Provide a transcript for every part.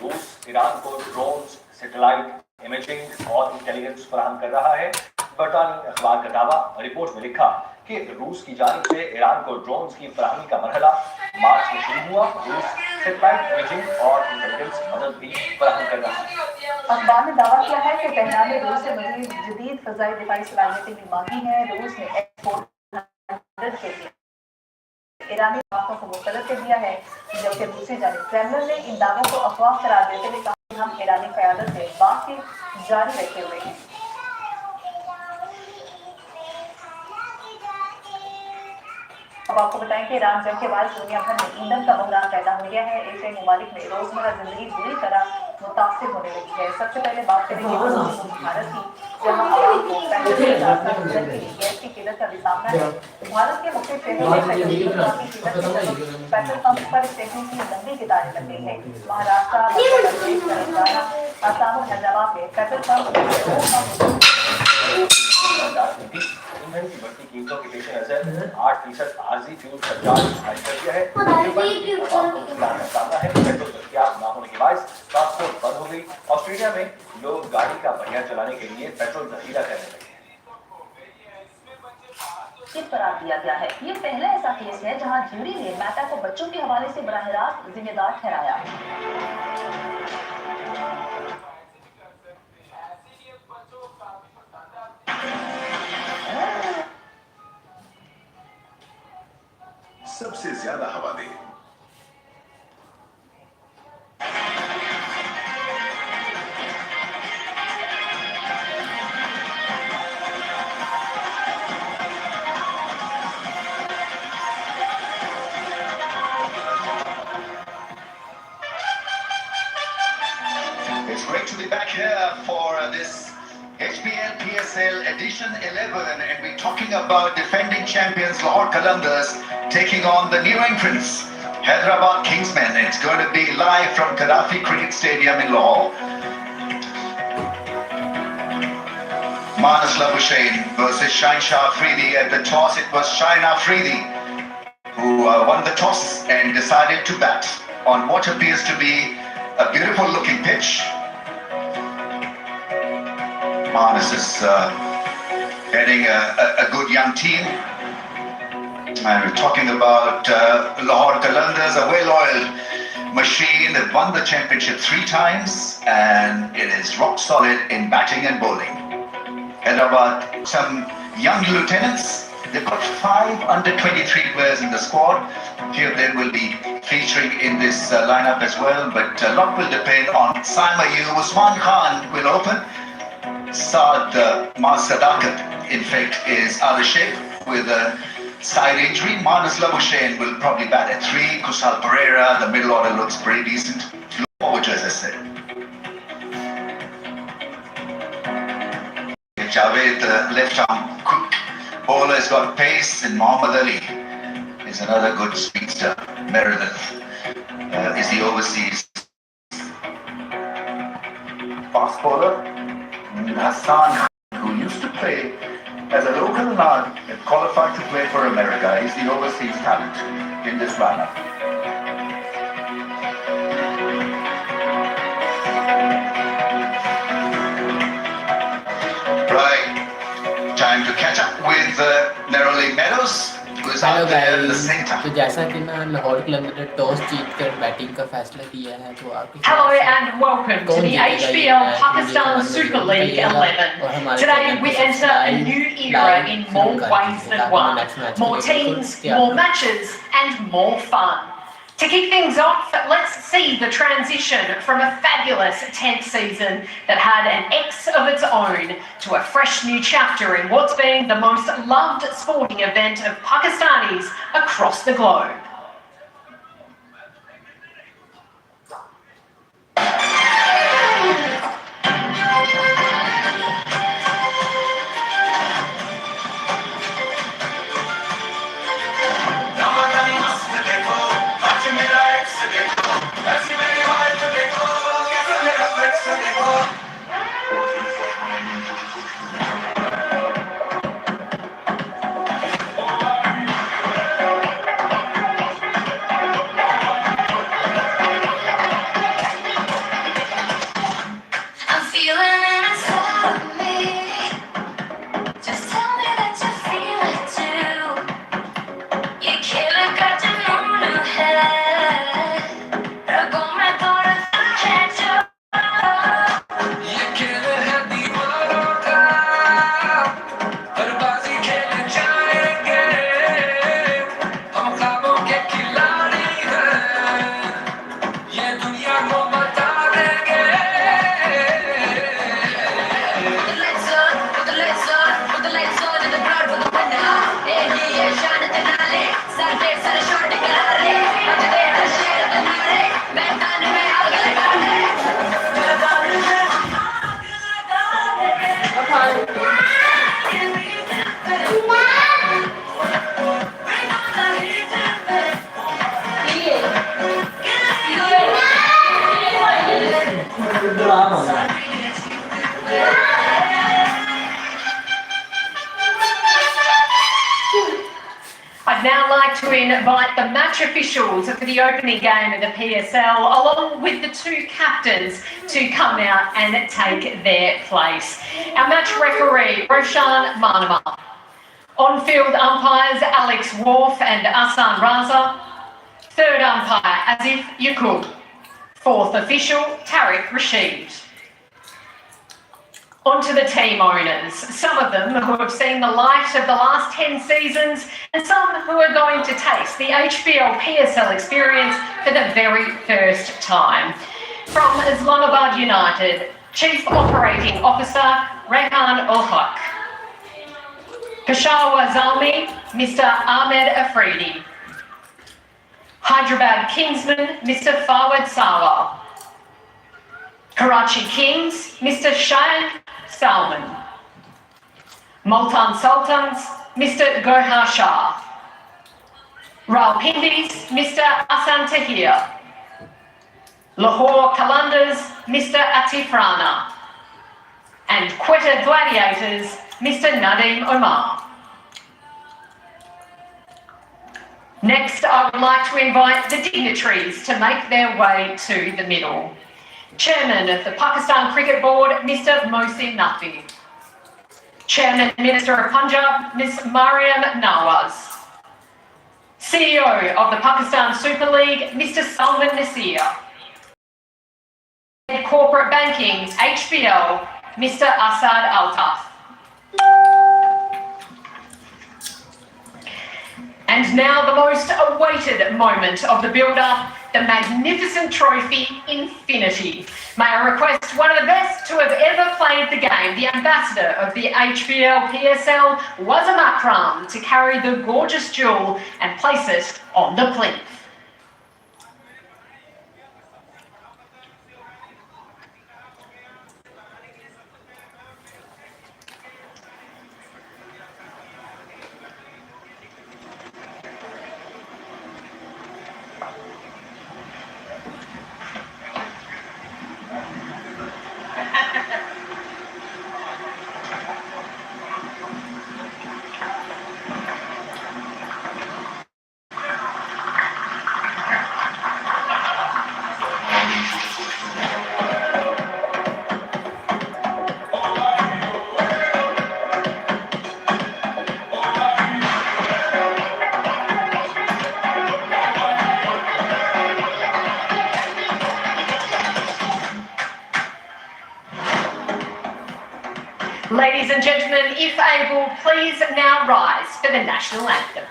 रूस ईरान को drones, satellite imaging और इंटेलिजेंस फराहम कर रहा है। बरतानी अखबार का दावा रिपोर्ट में लिखा कि रूस की जानिब से ईरान को ड्रोन्स की फराहमी का मरहला मार्च में शुरू हुआ। रूस सैटेलाइट इमेजिंग और इंटेलिजेंस मदद भी फराहम कर रहा है। अखबार ने दावा किया है कि तेहरान ने रूस से मजीद जदीद फजाई दिफाई सलाहियतें भी मांगी हैं। रूस ने S-400 के लिए ईरानी बातों को मुस्तरद कर दिया है, जबकि दूसरी जानिब क्रेमलिन ने इन दावों को अफवाह करार देते हुए कहा कि हम ईरानी क़यादत से बातचीत जारी रखे हुए हैं। अब आपको बताएं कि ईरान जंग के बाद दुनिया भर में ईंधन का बहरान पैदा हो गया है। एशियाई ममालिक में रोजमर्रा जिंदगी बुरी तरह मुतासिर होने लगी है। सबसे पहले बात करेंगे भारत की, जहां आवाम को गैस की किल्लत का भी सामना है। भारत के मुख्य शहरों में पेट्रोल पंप पर स्टेशनों की लंबी कतारें लग गई है। महाराष्ट्र, तेलंगाना, असम और हैदराबाद में पेट्रोल पंप ईंधन की बढ़ती कीमतों के पेश नजर 8% आरजी फ्यूल सरचार्ज जारी कर दिया है। सामना है पेट्रोल दस्तियाब न होने के बाद ट्रांसपोर्ट बंद हो गई। ऑस्ट्रेलिया में लोग गाड़ी का पहिया चलाने के लिए पेट्रोल जखीरा करने लगे हैं। करार दिया गया है। ये पहला ऐसा केस है जहां ज्यूरी ने मेहता को बच्चों के हवाले से बराह रास्त जिम्मेदार ठहराया। सबसे ज्यादा हवा दे। It's great to be back here for this HPL PSL edition 11, and we're talking about defending champions Lahore Qalandars taking on the new entrants Hyderabad Kingsmen. It's going to be live from Gaddafi Cricket Stadium in Lahore. Manas Labuschagne versus Shaheen Shah Afridi. At the toss, it was Shaheen Afridi who won the toss and decided to bat on what appears to be a beautiful looking pitch. Manas is heading a good young team. And we're talking about Lahore Qalandars, a well-oiled machine that won the championship 3 times, and it is rock solid in batting and bowling. Hyderabad, some young lieutenants. They've got 5 under-23 players in the squad. A few of them will be featuring in this lineup as well, but a lot will depend on Saima Yu. Usman Khan will open. Saad Sadakat, in fact, is out of shape with a side injury. Manas Labuschagne will probably bat at 3. Kusal Pereira, the middle order looks pretty decent. Look forward to, as I said. Javed, the left-arm quick bowler, has got pace, and Muhammad Ali is another good speedster. Meredith is the overseas fast bowler. Hassan, who used to play as a local and qualified to play for America, is the overseas talent in this lineup. Right, time to catch up with Neroli Meadows. Hello guys, तो जैसा कि मैं लाहौर कलंदर ने toss जीतकर batting का फैसला किया है, तो आप Hello and welcome to the HBL Pakistan Super League 11. Today we enter a new era in more ways than one. More teams, more matches and more fun. To kick things off, let's see the transition from a fabulous 10th season that had an X of its own to a fresh new chapter in what's been the most loved sporting event of Pakistanis across the globe. I'd now like to invite the match officials for the opening game of the PSL, along with the two captains, to come out and take their place. Our match referee, Roshan Manama. On-field umpires, Alex Worf and Asan Raza. Third umpire, Azif Yakub. Fourth official, Tariq Rashid. On to the team owners, some of them who have seen the light of the last 10 seasons and some who are going to taste the HBL PSL experience for the very first time. From Islamabad United, Chief Operating Officer Rehan Ulhaq. Peshawar Zalmi, Mr. Ahmed Afridi. Hyderabad Kingsman, Mr. Fawad Sawa. Karachi Kings, Mr. Shayan Salman. Multan Sultans, Mr. Gohar Shah. Rawalpindis, Mr. Asan Tahir. Lahore Qalandars, Mr. Atif Rana. And Quetta Gladiators, Mr. Nadeem Omar. Next, I would like to invite the dignitaries to make their way to the middle. Chairman of the Pakistan Cricket Board, Mr. Mohsin Naqvi. Chairman Minister of Punjab, Ms. Mariam Nawaz. CEO of the Pakistan Super League, Mr. Salman Nasir. Corporate Banking, HBL, Mr. Asad Altaf. And now the most awaited moment of the build-up, the magnificent trophy Infinity. May I request one of the best to have ever played the game, the ambassador of the HBL PSL, Wazam Akram, to carry the gorgeous jewel and place it on the plinth. Ladies and gentlemen, if able, please now rise for the national anthem.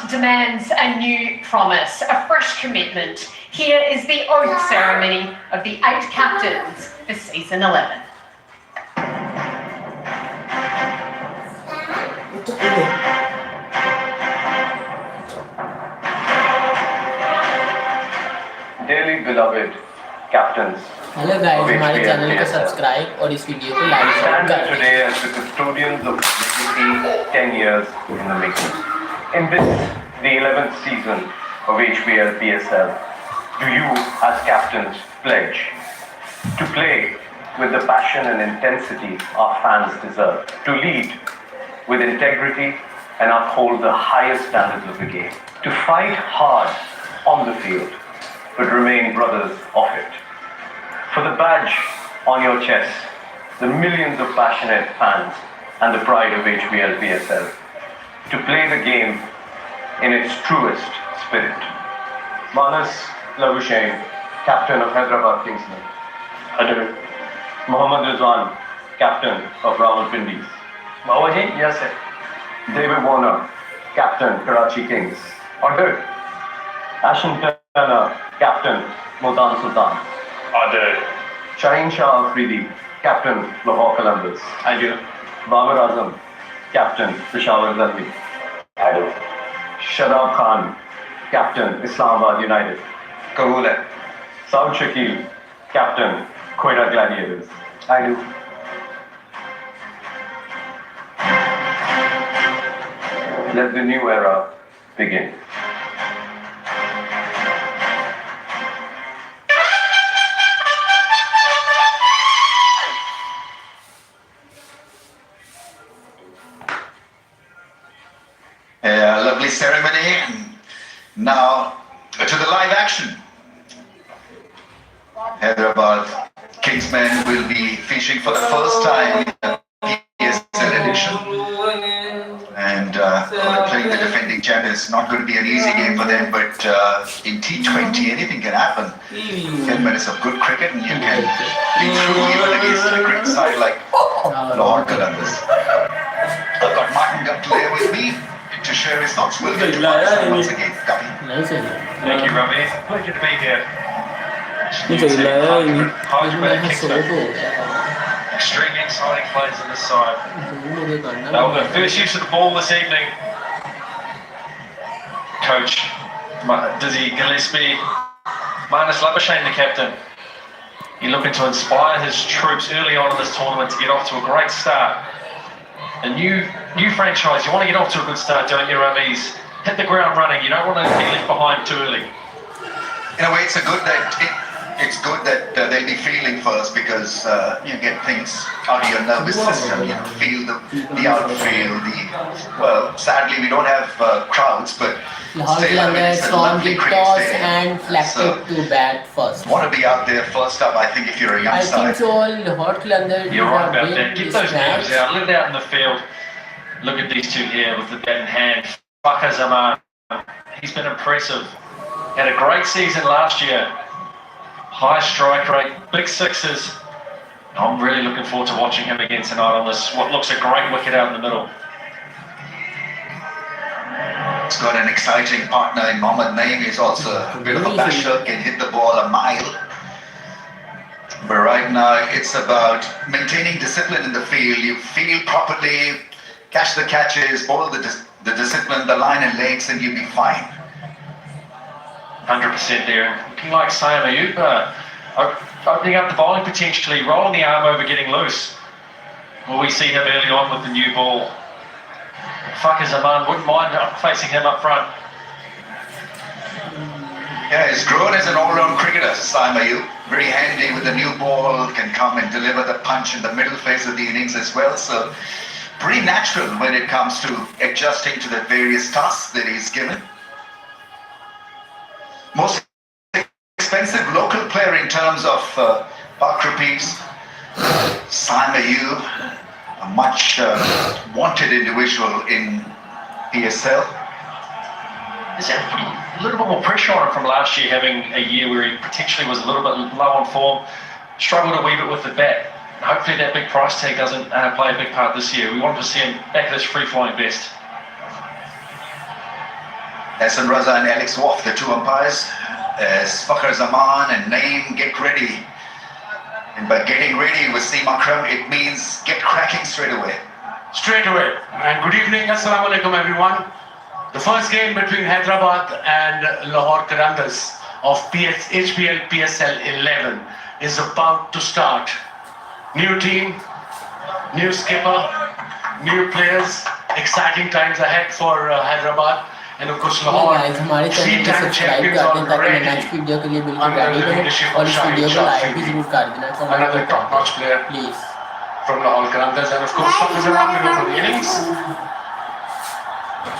Demands a new promise, a fresh commitment. Here is the oath ceremony of the 8 captains for season 11. dearly beloved captains hello of guys, हमारे HPL channel को PSL, subscribe और इस video को like stand कर here दें। today as the custodians of legacy 10 years in the making. In this, the 11th season of HPL PSL, do you as captains pledge to play with the passion and intensity our fans deserve, to lead with integrity and uphold the highest standards of the game, to fight hard on the field, but remain brothers of it? For the badge on your chest, the millions of passionate fans and the pride of HBL PSL, to play the game in its truest spirit. Manas Labuschagne, captain of Hyderabad Kingsmen. Adar. Mohammad Rizwan, captain of Rawalpindi. Bawaji, yes sir. David Warner, captain Karachi Kings. Order. Ashen Turner, captain Multan Sultan. Order. Shaheen Shah Afridi, captain Lahore Columbus. I do. Babar Azam, captain Peshawar Zalmi. I do. Shadab Khan, captain Islamabad United. Kabul hai. Saud Shakil, captain Quetta Gladiators. I do. Let the new era begin. A lovely ceremony, and now to the live action. Hyderabad Kingsmen will be featuring for the first time in the PSL edition, and they're playing the defending champions. Not going to be an easy game for them, but in T20 anything can happen. 10 minutes of good cricket and you can be through even against a great side like Lahore Columbus. I've got Martin Guptill with me to share his thoughts. Welcome to Pakistan once again, Guppy. Thank you, Ravi. It's a pleasure to be here. Extremely exciting players on this side. That was the first use of the ball this evening. Coach Dizzy Gillespie, Manas Labuschagne, the captain. You're looking to inspire his troops early on in this tournament to get off to a great start. A new franchise, you want to get off to a good start, don't you, Ramis? Hit the ground running. You don't want to be left behind too early. In a way, it's good that they'll be fielding first because you get things out of your nervous system. You know, feel the outfield. Well, sadly we don't have crowds, but still, it's a lovely cricket stadium. And flatted to bat first. Want to be out there first up, I think, if you're a young I side. think so. You're right about that. Get those nerves out. Let it out in the field. Look at these two here with the bat in hand. Fakhar Zaman, he's been impressive. Had a great season last year. High strike rate, big sixes. I'm really looking forward to watching him again tonight on this, what looks a great wicket out in the middle. He's got an exciting partner in Mohammad Naeem. He's also a bit of a basher, can hit the ball a mile. But right now, it's about maintaining discipline in the field. You field properly, catch the catches, bowl the discipline, the line and legs, and you'll be fine. 100% there. Looking like Sam Ayub, opening up the bowling potentially, rolling the arm over, getting loose. Will we see him early on with the new ball? Fakhar Zaman wouldn't mind facing him up front. Yeah, he's grown as an all-round cricketer, Sam Ayub. Very handy with the new ball, can come and deliver the punch in the middle phase of the innings as well. So pretty natural when it comes to adjusting to the various tasks that he's given. Most expensive local player in terms of Pak rupees, Sam Ayub, a much wanted individual in PSL. There's a little bit more pressure on him from last year, having a year where he potentially was a little bit low on form, struggled a wee bit with the bat. Hopefully that big price tag doesn't play a big part this year. We want to see him back at his free-flying best. Hassan Raza and Alex Woff, the two umpires, as Fakhar Zaman and Naeem get ready. And by getting ready with Seem Akram, it means get cracking straight away. Straight away. And good evening, Assalamu alaikum everyone. The first game between Hyderabad and Lahore Columbus of HBL PSL 11 is about to start. New team, new skipper, new players, exciting times ahead for Hyderabad. And of course Lahore, guys हमारे channel को three-time subscribe champions कर दें ताकि मैं already next video के लिए बिल्कुल under ready the रहूं leadership और of इस Shahid वीडियो को लाइक भी Shafiqi. जरूर कर देना Another top-notch player please from Lahore Qalandars, and of course Fakhar Zaman will go for the innings.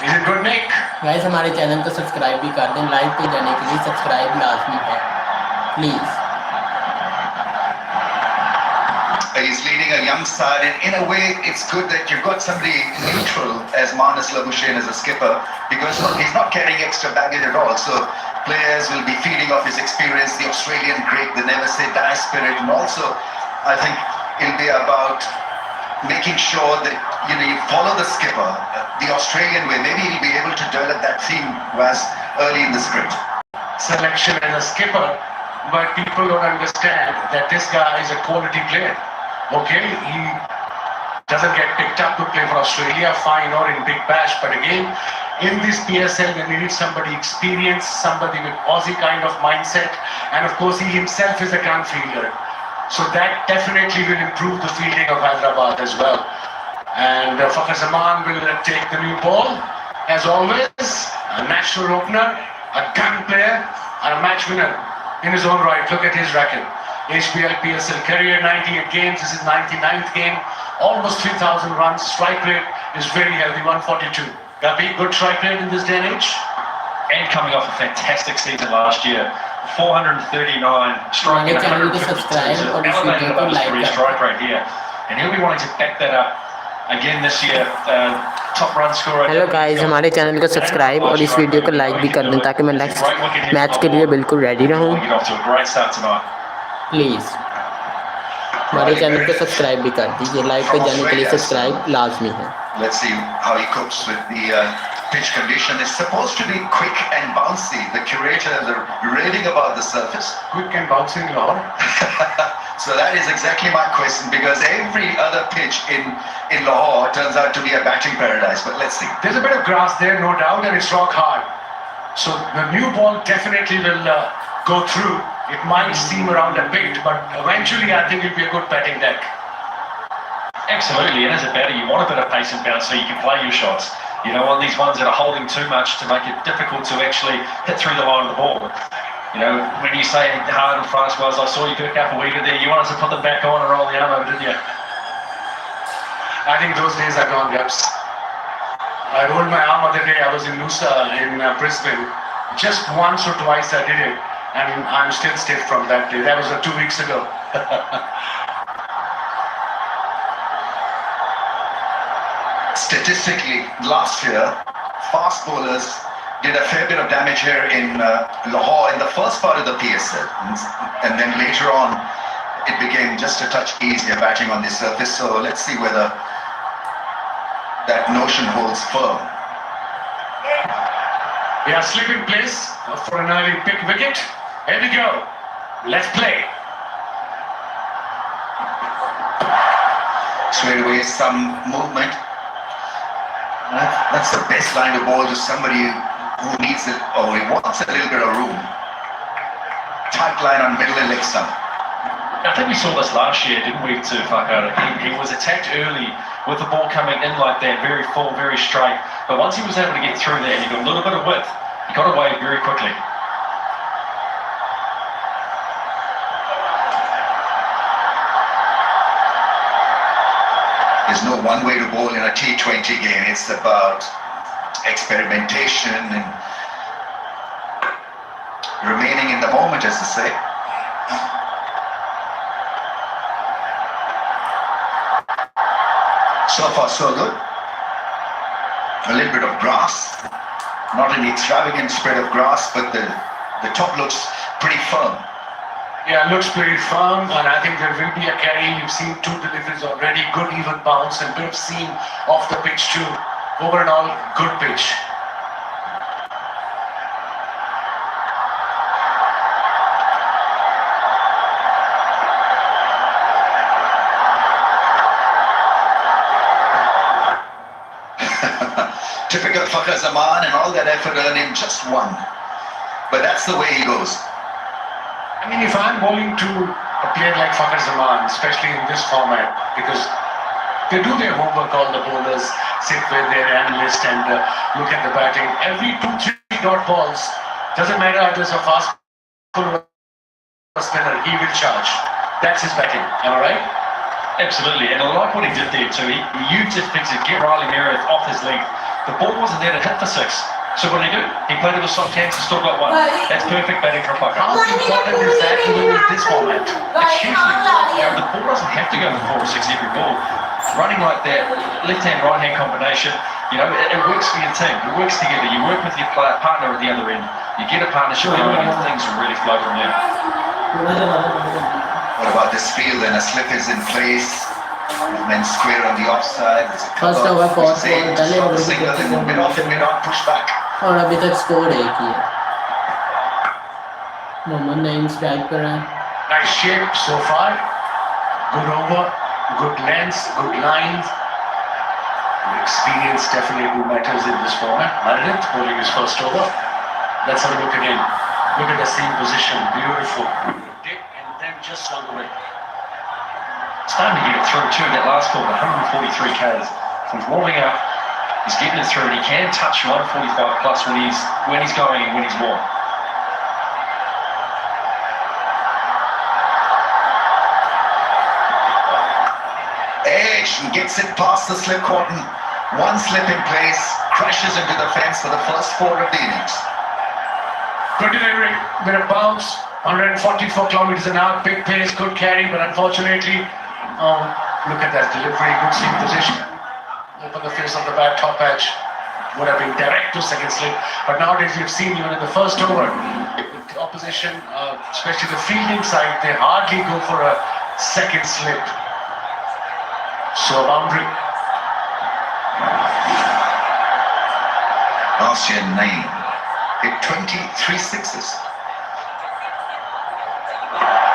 Is it good, Nick? Guys हमारे channel को सब्सक्राइब भी कर दें लाइव पे जाने के लिए सब्सक्राइब लाजमी है please He's leading a young side, and in a way, it's good that you've got somebody neutral as Manas Labuschagne as a skipper, because he's not carrying extra baggage at all. So players will be feeding off his experience, the Australian great, the never say die spirit, and also I think it'll be about making sure that you follow the skipper, the Australian way. Maybe he'll be able to develop that theme was early in the script. Selection as a skipper, but people don't understand that this guy is a quality player. Okay, he doesn't get picked up to play for Australia, fine, or in Big Bash, but again, in this PSL, they needed somebody experienced, somebody with Aussie kind of mindset, and of course, he himself is a gun fielder. So that definitely will improve the fielding of Hyderabad as well. And Fakhar Zaman will take the new ball, as always, a natural opener, a gun player, and a match winner in his own right. Look at his record. HBL PSL career 98 games, this is 99th game, almost 3,000 runs, strike rate is very healthy, 142. Gabi, good strike rate in this day and age? And coming off a fantastic season last year, 439 striking, 152, so elevated above his career strike rate here, and he'll be wanting to back that up again this year. Top run scorer. Hello guys हमारे channel को subscribe और इस video को like भी कर दें ताकि मैं नेक्स्ट मैच के लिए बिल्कुल रेडी रहूं प्लीज़ हमारे चैनल को सब्सक्राइब भी कर दीजिए लाइव पे जाने के लिए सब्सक्राइब लाजमी है Let's see how he copes with the pitch condition. It's supposed to be quick and bouncy. The curators are raving about the surface. Quick and bouncy, Lahore. So that is exactly my question, because every other pitch in Lahore turns out to be a batting paradise. But let's see. There's a bit of grass there, no doubt, and it's rock hard. So the new ball definitely will go through. It might seem around a bit, but eventually I think it'll be a good batting deck. Absolutely, and as a batter, you want a bit of pace and bounce so you can play your shots. You don't want these ones that are holding too much to make it difficult to actually hit through the line of the ball. When you say hard and fast was, I saw you pick up a wicket there. You wanted to put them back on and roll the arm over, didn't you? I think those days are gone, Gaps. I rolled my arm other day. I was in Noosa in Brisbane. Just once or twice I did it, and I'm still stiff from that day. That was 2 weeks ago. Statistically, last year, fast bowlers did a fair bit of damage here in Lahore in the first part of the PSL. And then later on, it became just a touch easier batting on the surface. So let's see whether that notion holds firm. Yeah, slip in place for an early pick wicket. Here we go. Let's play. Straight away, some movement. That's the best line to bowl to somebody who needs it, or he wants a little bit of room. Tight line on middle and leg stump. I think we saw this last year, didn't we, to Fakhar? He was attacked early with the ball coming in like that, very full, very straight. But once he was able to get through that, he got a little bit of width. He got away very quickly. There's no one way to bowl in a T20 game. It's about experimentation and remaining in the moment, as they say. So far, so good. A little bit of grass. Not an extravagant spread of grass, but the top looks pretty firm. Yeah, looks pretty firm, and I think there will be a carry. You've seen 2 deliveries already, good even bounce and bit of seam off the pitch too. Over and all, good pitch. Typical Fakhar Zaman, and all that effort earning just one. But that's the way he goes. I mean, if I'm bowling to a player like Fakhar Zaman, especially in this format, because they do their homework, all the bowlers sit with their analyst and look at the batting. Every 2-3 dot balls, doesn't matter if it's a fast bowler or a spinner, he will charge. That's his batting, am I right? Absolutely, and I like what he did there too. He used his feet to get Riley Meredith off his leg. The ball wasn't there to hit for 6. So what did he do? He played it with soft hands and still got 1. That's perfect batting from Fakhar. How important is that even in this format? It's hugely important. The ball doesn't have to go to 4 or 6 every ball. Running like that, left-hand, right-hand combination, it works for your team. It works together. You work with your partner at the other end. You get a partnership going and things will really flow from there. What about this field? And a slip is in place. Men square on the offside. There's a First over, fourth ball, पहले over की single in the mid-on push back. और अभी तक score 1 ही है. Mohammad Naeem strike पर है. Nice shape so far. Good over, good length, good lines. Experience definitely matters in this format. Marinette bowling his first over. Let's have a look again. Look at the same position. Beautiful. Dip and then just slung away. It's time to get it through too. That last ball, 143 Ks. So he's warming up. He's getting it through, and he can touch 145 plus when he's going and when he's warm. Edge and gets it past the slip cordon. 1 slip in place, crashes into the fence for the first 4 of the innings. Good delivery, bit of bounce, 144 kilometers an hour, big pace, good carry, but unfortunately, look at that delivery, good seam position. Open the face of the bat, top edge, would have been direct to second slip. But nowadays, you've seen even in the first over, the opposition, especially the fielding side, they hardly go for a second slip. So a boundary. Last year, 9. Hit 23 sixes.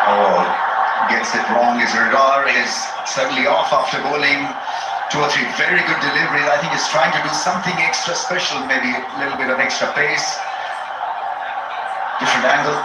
Oh, gets it wrong. His radar is suddenly off after bowling 2 or 3 very good deliveries. I think he's trying to do something extra special, maybe a little bit of extra pace, different angle.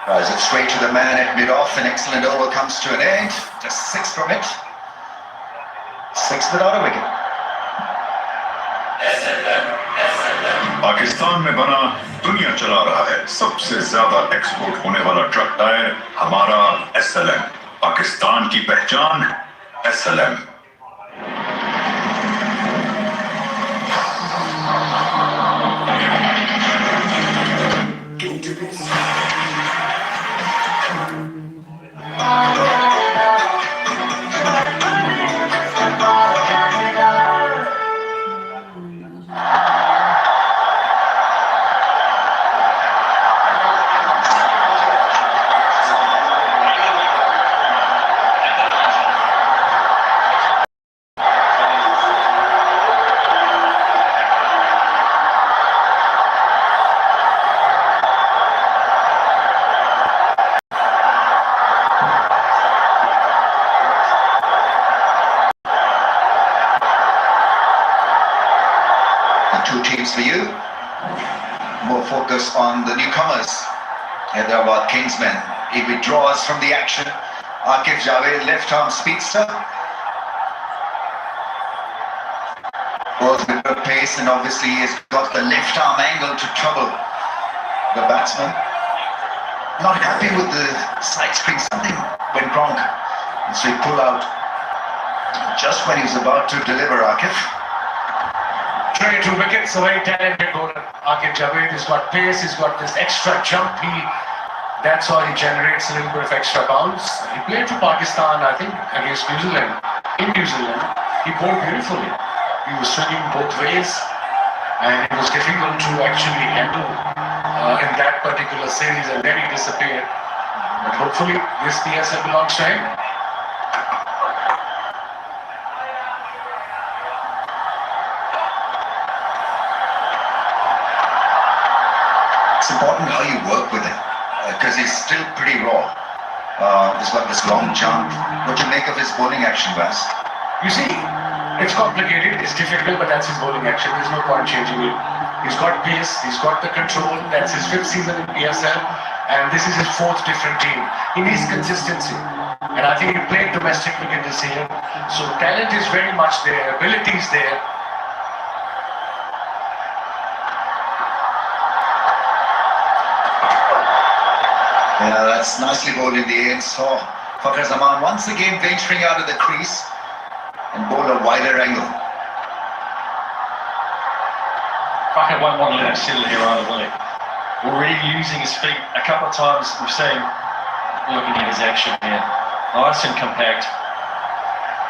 Drives it straight to the man at mid-off. An excellent over comes to an end. Just 6 from it. 6 without a wicket. Pakistan में बना दुनिया चला रहा है सबसे ज्यादा export होने वाला ट्रक टायर हमारा SLM. पाकिस्तान की पहचान SLM. Two teams for you. More focus on the newcomers. Hyderabad Kingsmen. He withdraws from the action. Akif Javed, left arm speedster. Goes with good pace and obviously he's got the left arm angle to trouble the batsman. Not happy with the side screen. Something went wrong. So he pulled out just when he was about to deliver, Akif. 22 wickets, a very talented bowler. Akif Javed, he's got pace, he's got this extra jump. That's how he generates a little bit of extra bounce. He played for Pakistan, I think, against New Zealand. In New Zealand, he bowled beautifully. He was swinging both ways, and it was difficult to actually handle in that particular series, and then he disappeared. But hopefully, this PSL belongs to him. It's important how you work with him because he's still pretty raw. He's got this long jump. What do you make of his bowling action, Vas? You see, it's complicated, it's difficult, but that's his bowling action. There's no point changing it. He's got pace, he's got the control. That's his 5th season in PSL, and this is his 4th different team. He needs consistency, and I think he played domestic cricket this season. So talent is very much there, ability is there. Yeah, that's nicely bowled in the end. So Fakhar Zaman once again venturing out of the crease and bowl a wider angle. Fakhar won't want to let him settle here either, will he? Already using his feet a couple of times. We've seen looking at his action here. Nice and compact.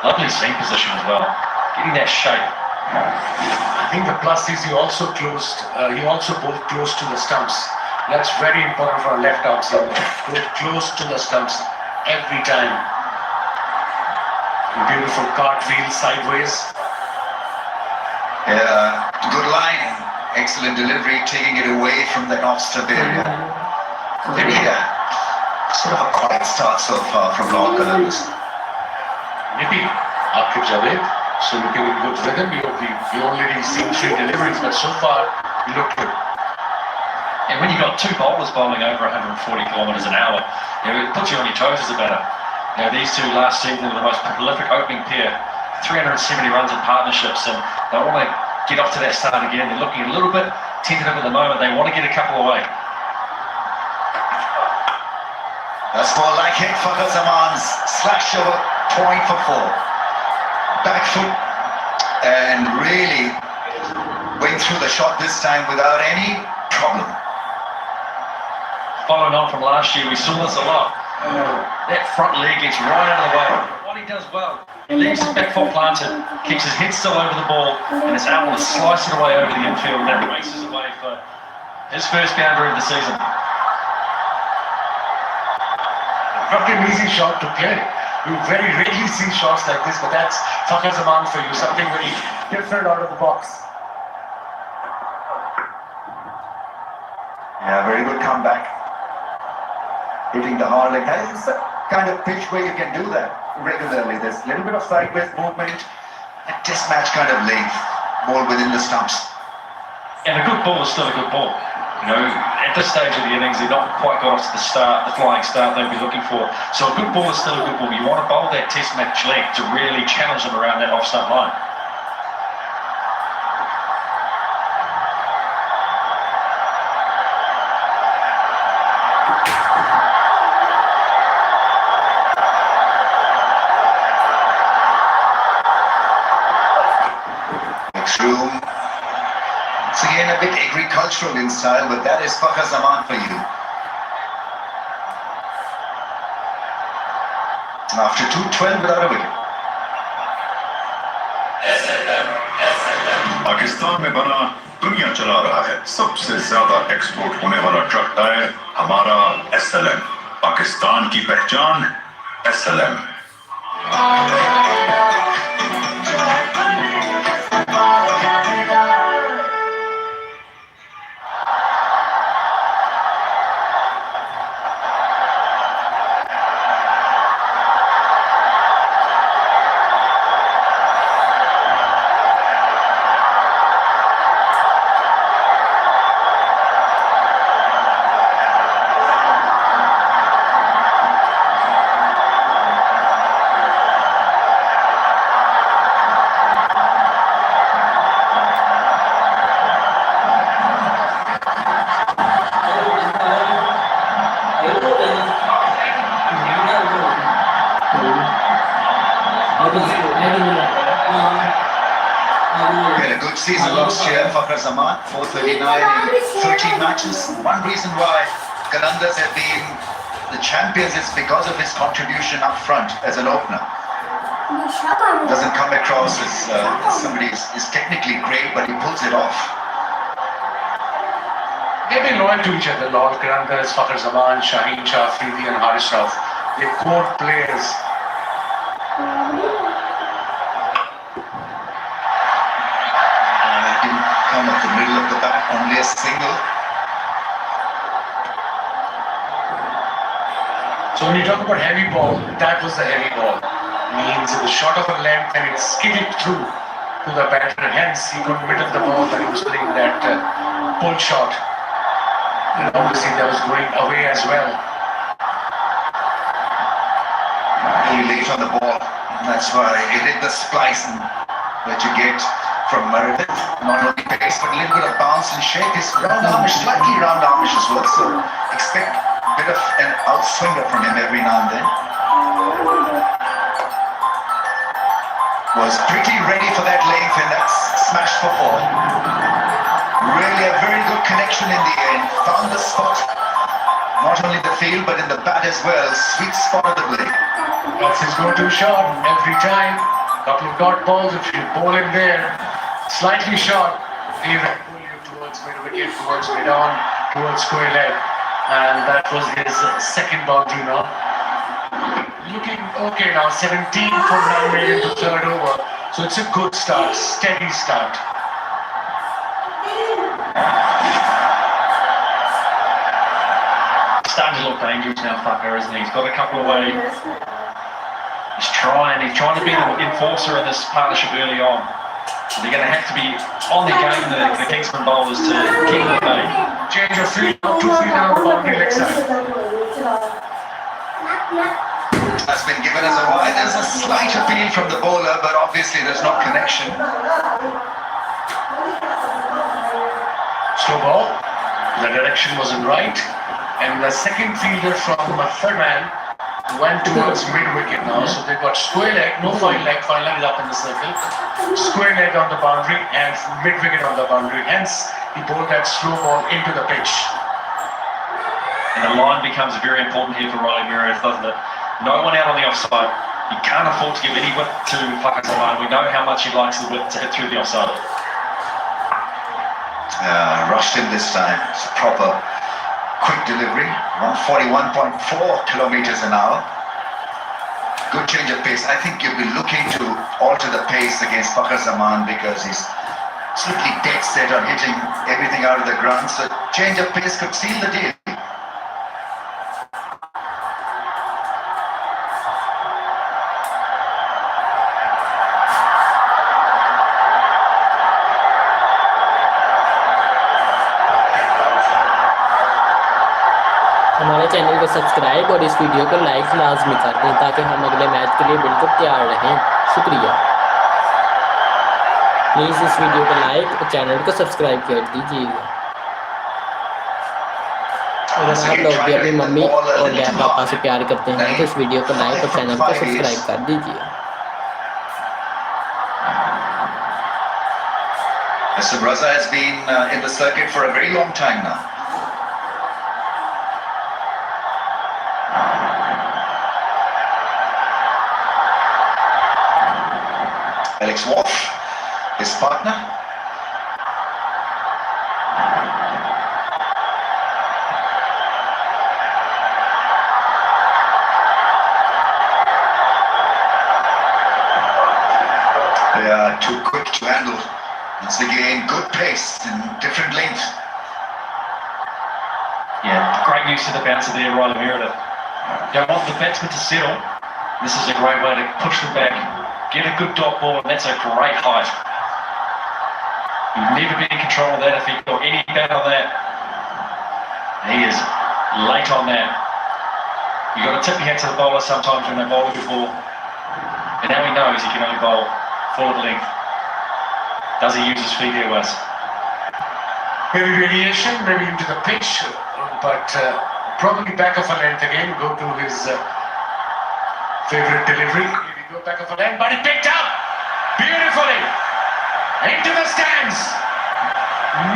Lovely seam position as well. Getting that shape. I think the plus is he also bowled close to the stumps. That's very important for a left outside. Go close to the stumps every time. Beautiful cartwheel sideways. Yeah, good line. Excellent delivery, taking it away from the off-stump area. Very sort of a quiet start so far from Lahore Qalandars. Maybe Akib Javed, so looking in good rhythm. We already seen 3 deliveries, but so far he looked good. And when you've got 2 bowlers bowling over 140 kilometres an hour, it puts you on your toes as a batter. These 2 last season were the most prolific opening pair, 370 runs in partnerships, and they want to get off to that start again. They're looking a little bit tentative at the moment. They want to get a couple away. That's more like hit Fakhar Zaman's slash over point for 4. Back foot and really went through the shot this time without any problem. Following on from last year, we saw this a lot. That front leg gets right out of the way. What he does well, he leaves his back foot planted, keeps his head still over the ball, and is able to slice it away over the infield, and that races away for his first boundary of the season. Not an easy shot to play. You very rarely see shots like this, but that's Fakhar Zaman for you, something very different out of the box. Yeah, very good comeback. Hitting the hard leg. It's a kind of pitch where you can do that regularly. There's a little bit of sideways movement, a test match kind of length, ball within the stumps. And a good ball is still a good ball. At this stage of the innings, they're not quite got off to the flying start they'd be looking for. So a good ball is still a good ball. You want to bowl that test match length to really challenge them around that off-stump line. Room. It's again a bit agricultural in style, but that is Fakhar Zaman for you. After 212 without a wicket. Pakistan में बना दुनिया चला रहा है सबसे ज्यादा export होने वाला ट्रक टायर हमारा SLM। पाकिस्तान की पहचान SLM। We had a good season last year, Fakhar Zaman, 439 in 13 matches. One reason why Qalandars have been the champions is because of his contribution up front as an opener. Doesn't come across as somebody is technically great, but he pulls it off. They've been loyal to each other, Lahore Qalandars, Fakhar Zaman, Shaheen Shah Afridi and Haris Rauf. They're core players. Didn't come up the middle of the bat, only a single. So when you talk about heavy ball, that was the heavy ball. Means it was short of a length and it skidded through to the batter. Hence, he couldn't middle the ball and he was playing that pull shot. And obviously that was going away as well. Very late on the ball. That's why it hit the splice that you get from Meredith. Not only pace, but a little bit of bounce and shake. His round armish, slightly round armish as well. So expect a bit of an outswinger from him every now and then. Was pretty ready for that length and that smash for four. Really a very good connection in the end. Found the spot. Not only the field, but in the bat as well. Sweet spot of the blade. That's his go-to shot every time. Couple of dot balls, if you bowl in there, slightly short, he will pull you towards mid-wicket, towards mid-on, towards square leg. And that was his second boundary now. Looking okay now, 17 for 9 million to third over. So it's a good start, steady start. Starting to look dangerous now, Fucker, isn't he? He's got a couple of ways. He's trying to be the enforcer in this partnership early on. So they're going to have to be on the game, the Kingsman bowlers, to keep the game. Change of field, 2 feet down the boundary leg side. Has been given as a wide. There's a slight appeal from the bowler, but obviously there's no connection. Slow ball. The direction wasn't right. And the second fielder from third man went towards mid-wicket now. So they've got square leg, no fine leg is up in the circle. Square leg on the boundary and mid-wicket on the boundary. Hence, he bowled that slow ball into the pitch. And the line becomes very important here for Riley Meredith, doesn't it? No one out on the offside. You can't afford to give any whip to Whakasaman. We know how much he likes the whip to hit through the offside. Rushed in this time. It's a proper quick delivery. 141.4 kilometers an hour. Good change of pace. I think you'll be looking to alter the pace against Whakasaman because he's simply dead set on hitting everything out of the ground. So change of pace could seal the deal. हमारे channel को subscribe और इस video को like लाजमी कर दें ताकि हम अगले मैच के लिए बिल्कुल तैयार रहें। शुक्रिया। प्लीज़ इस वीडियो को लाइक और चैनल को सब्सक्राइब कर दीजिएगा। अगर आप लोग भी अपनी मम्मी और डैड पापा से प्यार करते हैं तो इस वीडियो को लाइक और चैनल को सब्सक्राइब कर दीजिए। Mr. Raza has been in the circuit for a very long time now. Alex Wolf, his partner. They are too quick to handle. Once again, good pace in different lengths. Yeah, great use of the bouncer there, Riley Meredith. You want the batsman to settle. This is a great way to push them back. Get a good dot ball, and that's a great height. You'd never be in control of that if he got any better on that. He is late on that. You've got to tip your hat to the bowler sometimes when they bowl a good ball. And now he knows he can only bowl forward length. Does he use his feet here, Wes? Maybe radiation, maybe into the pitch, but probably back of a length again. Go to his favorite delivery. Go back of a length, but it picked up beautifully into the stands.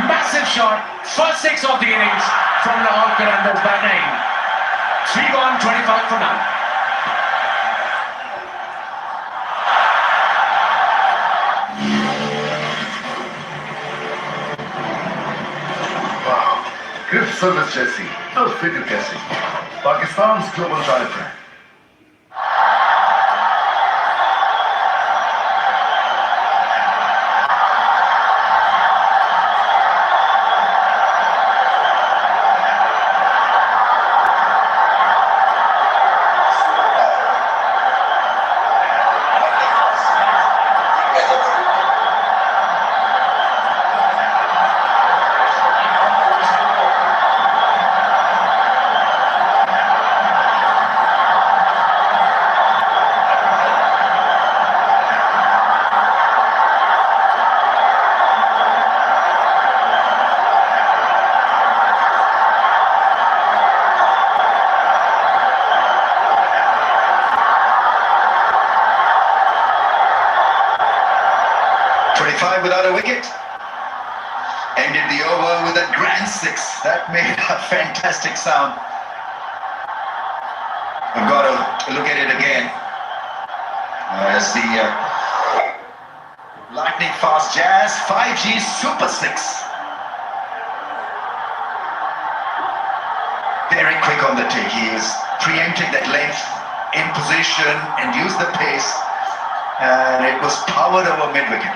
Massive shot, first 6 of the innings from Lahore Qalandars batting. 3 gone, 25 for now. Wow, Griff service जैसी, तो फिक्र कैसी? Pakistan's global diaphragm. 25 without a wicket. Ended the over with a grand six. That made a fantastic sound. I've got to look at it again. As the lightning fast jazz, 5G super six. Very quick on the take. He was preempting that length in position and used the pace. And it was powered over mid-wicket.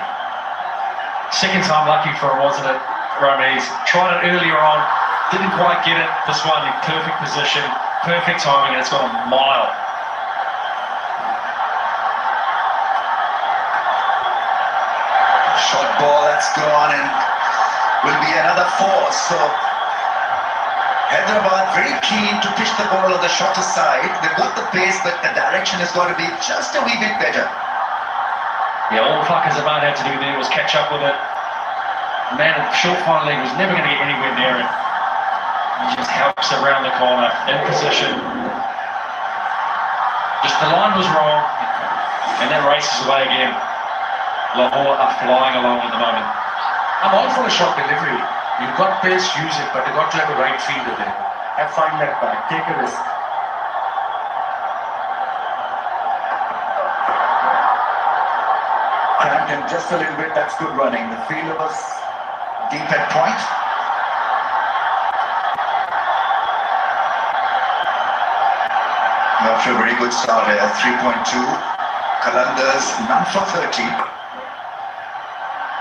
Second time lucky for him, wasn't it, Rameez? Tried it earlier on, didn't quite get it. This one in perfect position, perfect timing, and it's gone a mile. Short ball, that's gone, and will be another four. So Hyderabad very keen to pitch the ball on the shorter side. They've got the pace, but the direction has got to be just a wee bit better. Yeah, all Fuckers Zaman had to do there was catch up with it. The man at the short fine leg was never going to get anywhere near it. He just helps around the corner, in position. Just the line was wrong, and that races away again. Lahore are flying along at the moment. I'm all for a short delivery. You've got pace, use it, but you've got to have a right fielder there. Have fun that back, take a risk. Cramped him just a little bit, that's good running. The fielder was deep at point. After a very good start here, 3.2. Qalandars, none for 30.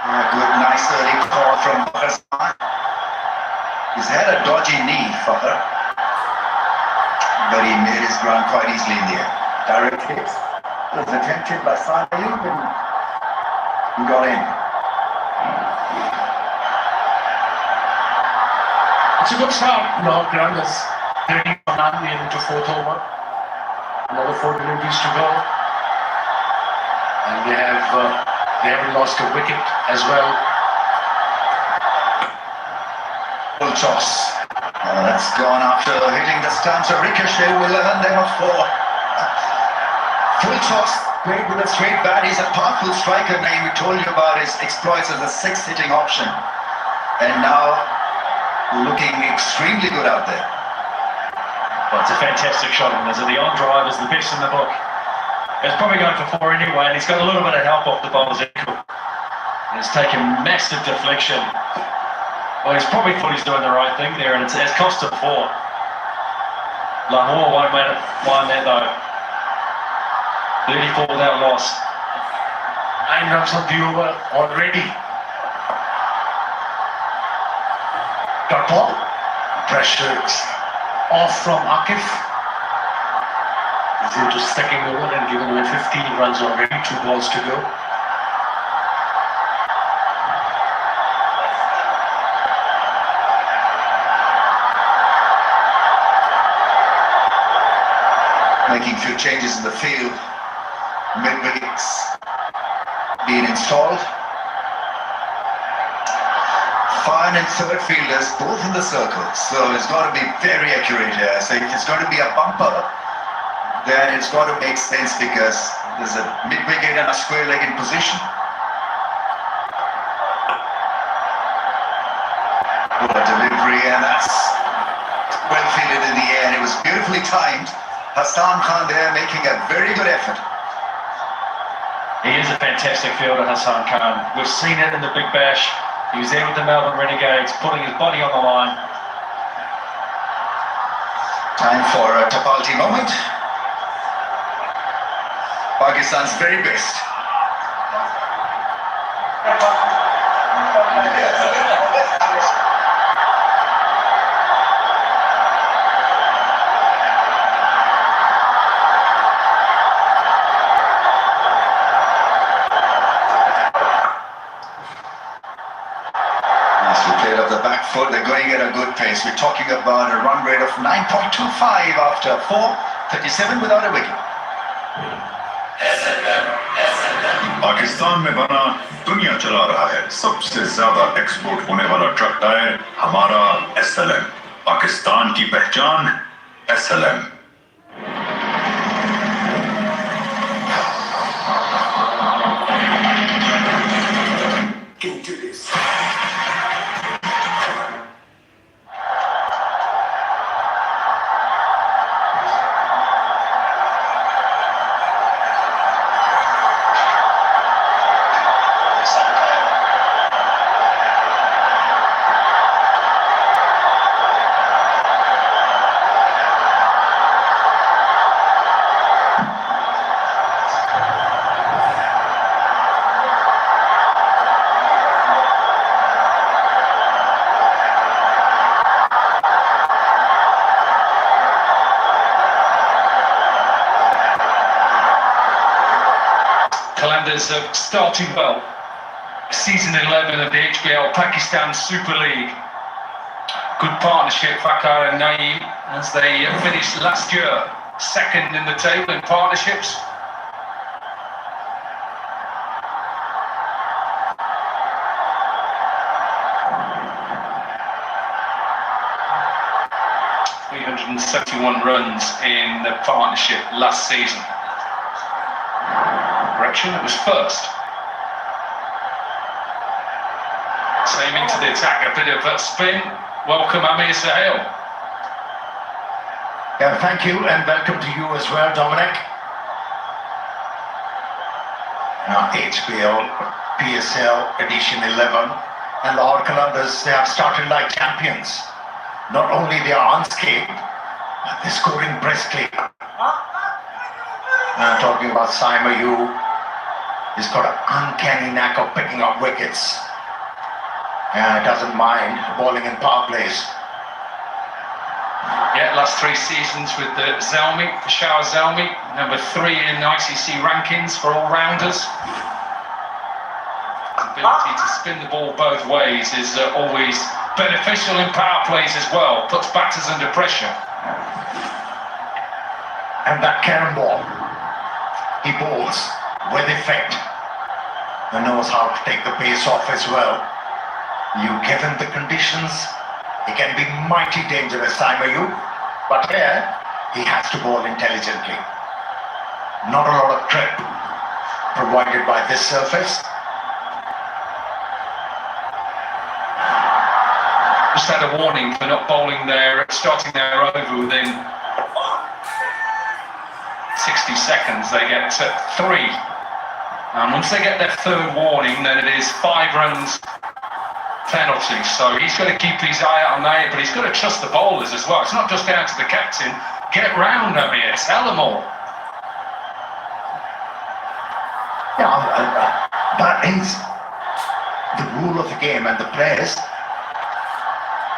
A good, nice early call from Husnain. He's had a dodgy knee, Fakhr, but he made his ground quite easily in the air. Direct hit was attempted by Saeed and he got in. It's a good start. Now Qalandars 30 for none into fourth over. Another 4 deliveries to go. And they haven't lost a wicket as well. Full toss. That's gone after hitting the stumps. A ricochet will earn them a 4. Full toss, played with a straight bat. He's a powerful striker. Name we told you about his exploits as a 6 hitting option. And now looking extremely good out there. Well, it's a fantastic shot, and the on drive is the best in the book. It's probably going for 4 anyway, and he's got a little bit of help off the bowler's ankle. And it's taken massive deflection. Well, he's probably thought he's doing the right thing there, and it's cost him 4. Lahore won't mind that though. 34 without loss. 9 runs on the over already. Dot ball. Pressure off from Akif. He's into second over and given away 15 runs already, 2 balls to go. Making a few changes in the field. Mid-wickets being installed. Fine and third fielders both in the circle, so it's got to be very accurate here. So if it's going to be a bumper, then it's got to make sense because there's a mid-wicket and a square leg in position. Good delivery, and that's well fielded in the air. It was beautifully timed. Hassan Khan there making a very good effort. He is a fantastic fielder, Hassan Khan. We've seen it in the Big Bash. He was there with the Melbourne Renegades, putting his body on the line. Time for a Tapalti moment. Pakistan's very best. They're going at a good pace. We're talking about a run rate of 9.25 after 4, 37 without a wicket. Pakistan में बना दुनिया चला रहा है सबसे ज्यादा export होने वाला ट्रक टायर हमारा SLM। पाकिस्तान की पहचान SLM। Highlanders have started well. Season 11 of the HBL Pakistan Super League. Good partnership, Fakar and Naeem, as they finished last year second in the table in partnerships. ...371 runs in the partnership last season. Correction, it was first. Same into the attack, a bit of a spin. Welcome, Amir Sahel. Yeah, thank you, and welcome to you as well, Dominic. Now, HBL, PSL Edition 11, and Lahore Qalandars, they have started like champions. Not only they are unscathed, but they're scoring briskly. Now, talking about Saima Yu, he's got an uncanny knack of picking up wickets. Doesn't mind bowling in power plays. Yeah, last 3 seasons with the Zelmi, Peshawar Zelmi, number 3 in ICC rankings for all-rounders. Ability to spin the ball both ways is always beneficial in power plays as well, puts batters under pressure. And that carom ball, he bowls with effect and knows how to take the pace off as well. You give him the conditions, he can be mighty dangerous, Saima Yu, but here he has to bowl intelligently. Not a lot of trip provided by this surface. Just had a warning for not bowling their, starting their over within 60 seconds. They get 3. And once they get their 3rd warning, then it is 5 runs penalty. So he's got to keep his eye out on that, but he's got to trust the bowlers as well. It's not just down to the captain. Get round, Amir, tell them all. Yeah, that is the rule of the game, and the players,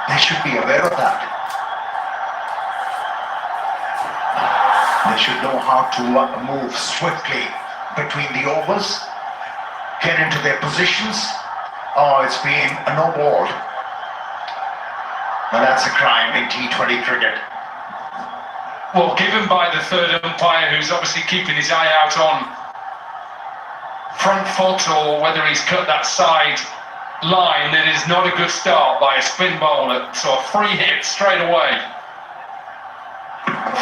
they should be aware of that. They should know how to move swiftly between the overs, get into their positions. Oh, it's been a no ball. Now that's a crime in T20 cricket. Well, given by the 3rd umpire, who's obviously keeping his eye out on front foot or whether he's cut that side line, it is not a good start by a spin bowler. So a free hit straight away.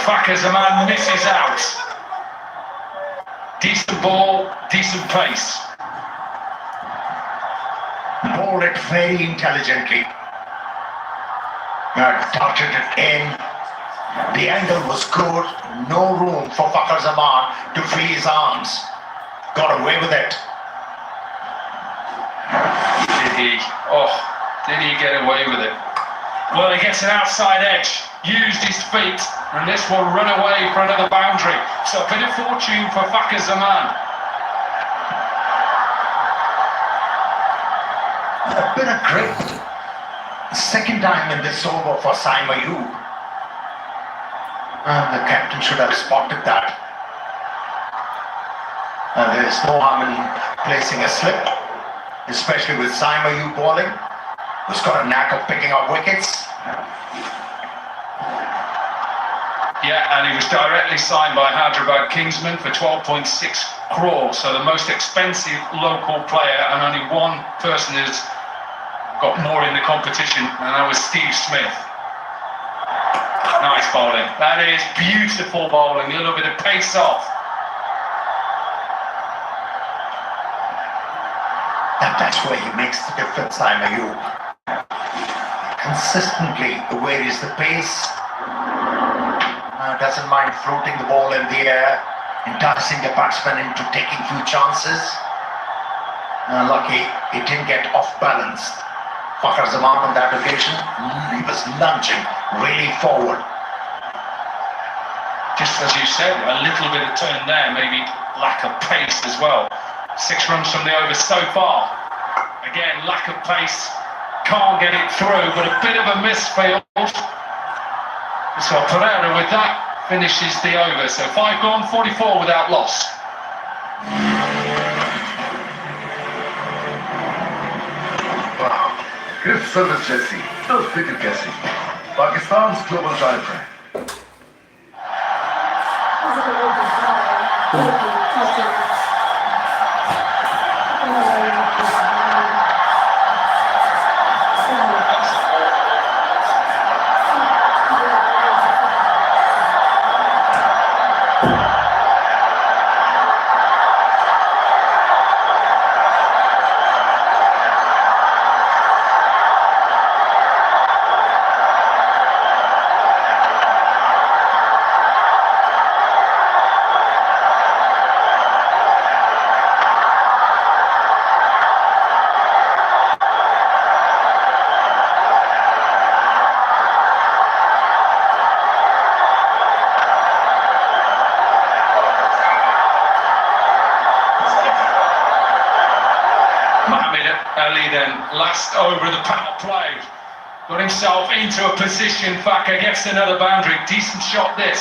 Fakar Zaman misses out. Decent ball, decent pace. Bowled it very intelligently. Darted it in. The angle was good. No room for Fakar Zaman to free his arms. Got away with it. Did he get away with it? Well, he gets an outside edge, used his feet, and this will run away for another boundary. So a bit of fortune for Fakar Zaman. A bit of grit. Second time in this over for Saima Yu. And the captain should have spotted that. There is no harm in placing a slip, especially with Saima Yu bowling, who's got a knack of picking up wickets. Yeah, and he was directly signed by Hyderabad Kingsmen for 12.6 crore, so the most expensive local player, and only one person has got more in the competition, and that was Steve Smith. Nice bowling. That is beautiful bowling, a little bit of pace off. That's where he makes the difference, Saima Yu. Consistently varies the pace. Doesn't mind floating the ball in the air, enticing the batsman into taking few chances. Lucky he didn't get off balance. Fakar Zaman on that occasion, he was lunging really forward. Just as you said, a little bit of turn there, maybe lack of pace as well. 6 runs from the over so far. Again, lack of pace, can't get it through, but a bit of a misfield. So Pereira with that finishes the over. So 5 gone, 44 without loss. क्रिप service जैसी तो फिक्र कैसी Pakistan global time Ali then last over the power play. Got himself into a position, Faka gets another boundary. Decent shot this.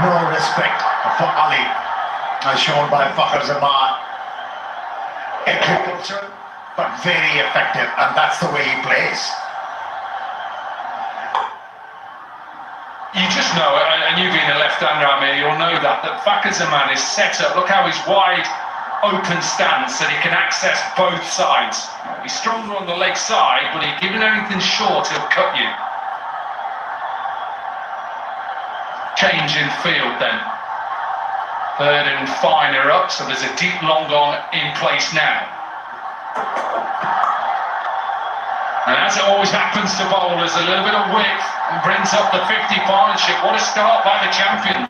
No respect for Ali, as shown by Fakhr Zaman. Agriculture, but very effective, and that's the way he plays. You just know, and you being a left-hander, I mean, you'll know that Fakhr Zaman is set up. Look how he's wide open stance that he can access both sides. He's stronger on the leg side, but he's given anything short, he'll cut you. Change in field then. Third and finer up, so there's a deep long on in place now. And as it always happens to bowlers, a little bit of width and brings up the 50 partnership. What a start by the champions.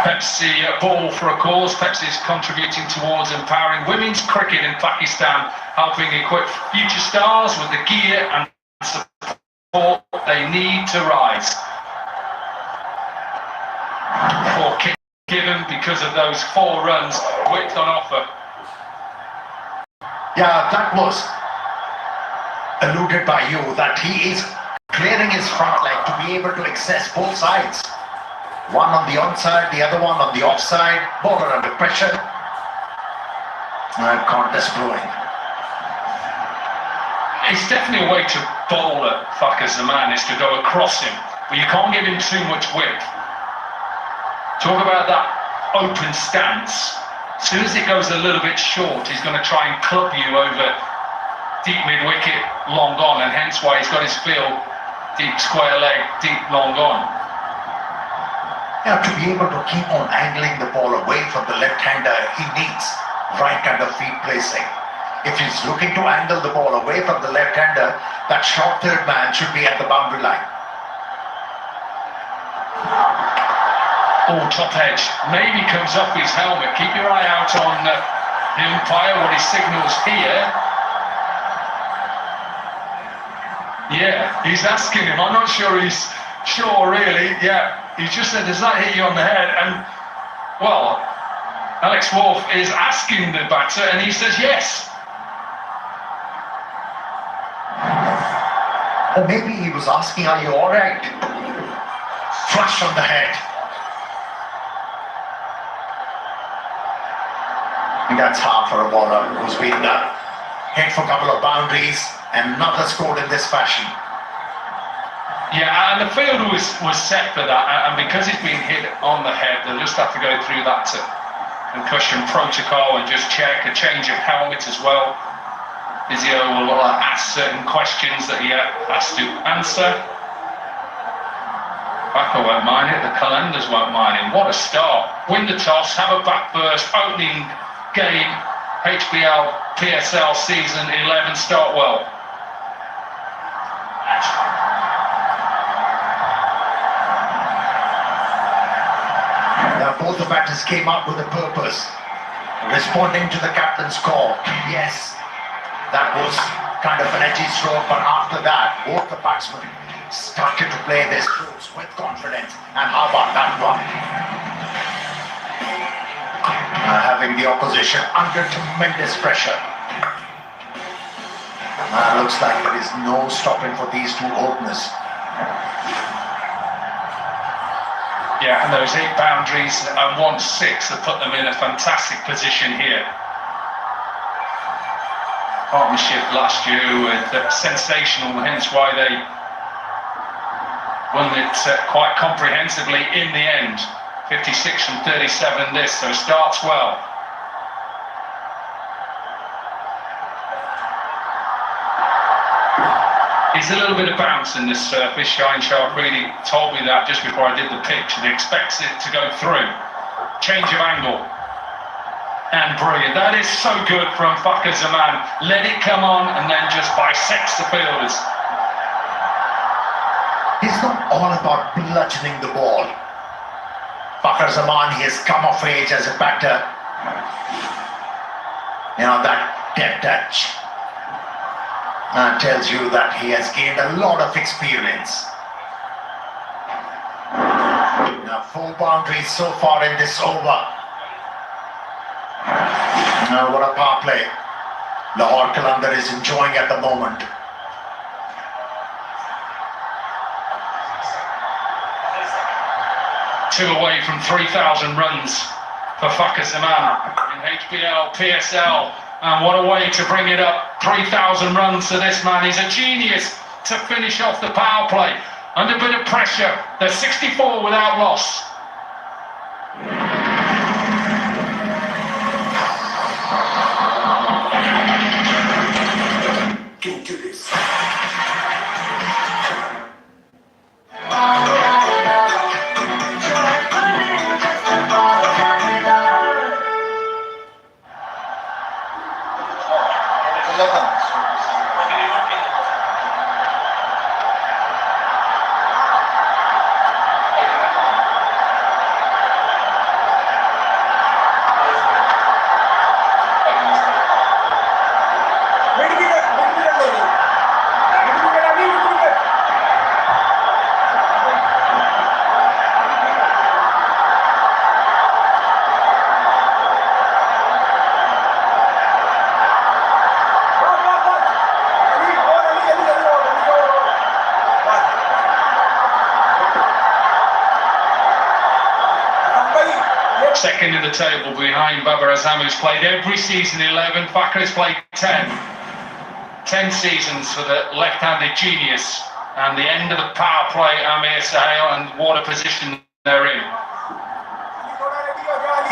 Pepsi ball for a cause. Pepsi is contributing towards empowering women's cricket in Pakistan, helping equip future stars with the gear and support they need to rise. For given because of those 4 runs, width on offer. Yeah, that was alluded by you, that he is clearing his front leg to be able to access both sides. One on the onside, the other one on the offside, bowler under pressure. And contest brewing. It's definitely a way to bowl at Fakhr Zaman, is to go across him, but you can't give him too much width. Talk about that open stance. As soon as it goes a little bit short, he's going to try and club you over deep mid-wicket, long on, and hence why he's got his field deep square leg, deep long on. Yeah, to be able to keep on angling the ball away from the left-hander, he needs right kind of feet placing. If he's looking to angle the ball away from the left-hander, that short third man should be at the boundary line. Oh, top edge. Maybe comes off his helmet. Keep your eye out on the umpire, what he signals here. Yeah, he's asking him. I'm not sure he's sure, really. Yeah, he just said, does that hit you on the head? And, well, Alex Wolf is asking the batter, and he says yes. Or maybe he was asking, are you all right? Flush on the head. That's hard for a bowler who's been hit for a couple of boundaries and not scored in this fashion. Yeah, and the field was set for that, and because he's been hit on the head, they'll just have to go through that concussion protocol and just check a change of helmet as well. Physio will ask certain questions that he has to answer. Backer won't mind it, the Calendars won't mind him. What a start. Win the toss, have a back burst, opening game, HBL PSL season 11, start well. Now both the batters came up with a purpose, responding to the captain's call. Yes, that was kind of an edgy stroke, but after that, both the batsmen started to play their strokes with confidence. And how about that one? Having the opposition under tremendous pressure. Looks like there is no stopping for these two openers. Yeah, and those 8 boundaries and 1-6 have put them in a fantastic position here. Partnership last year with sensational, hence why they won it quite comprehensively in the end. 56 from 37 this, so starts well. He's a little bit of bounce in this surface. Shine Sharp really told me that just before I did the pitch, and he expects it to go through. Change of angle. And brilliant. That is so good from Fakhar Zaman. Let it come on and then just bisects the fielders. He's not all about bludgeoning the ball. Fakhar Zaman, he has come of age as a batter. You know, that dead touch tells you that he has gained a lot of experience. Now 4 boundaries so far in this over. Now what a power play Lahore Qalandar is enjoying at the moment. Two away from 3,000 runs for Fakhar Zaman in HBL, PSL, and what a way to bring it up. 3,000 runs to this man. He's a genius to finish off the power play. Under a bit of pressure, they're 64 without loss. Can do this. Second in the table behind Babar Azam, who's played every season 11. Fakhar has played 10. 10 seasons for the left-handed genius. And the end of the power play, Amir Sahel, and what a position they're in.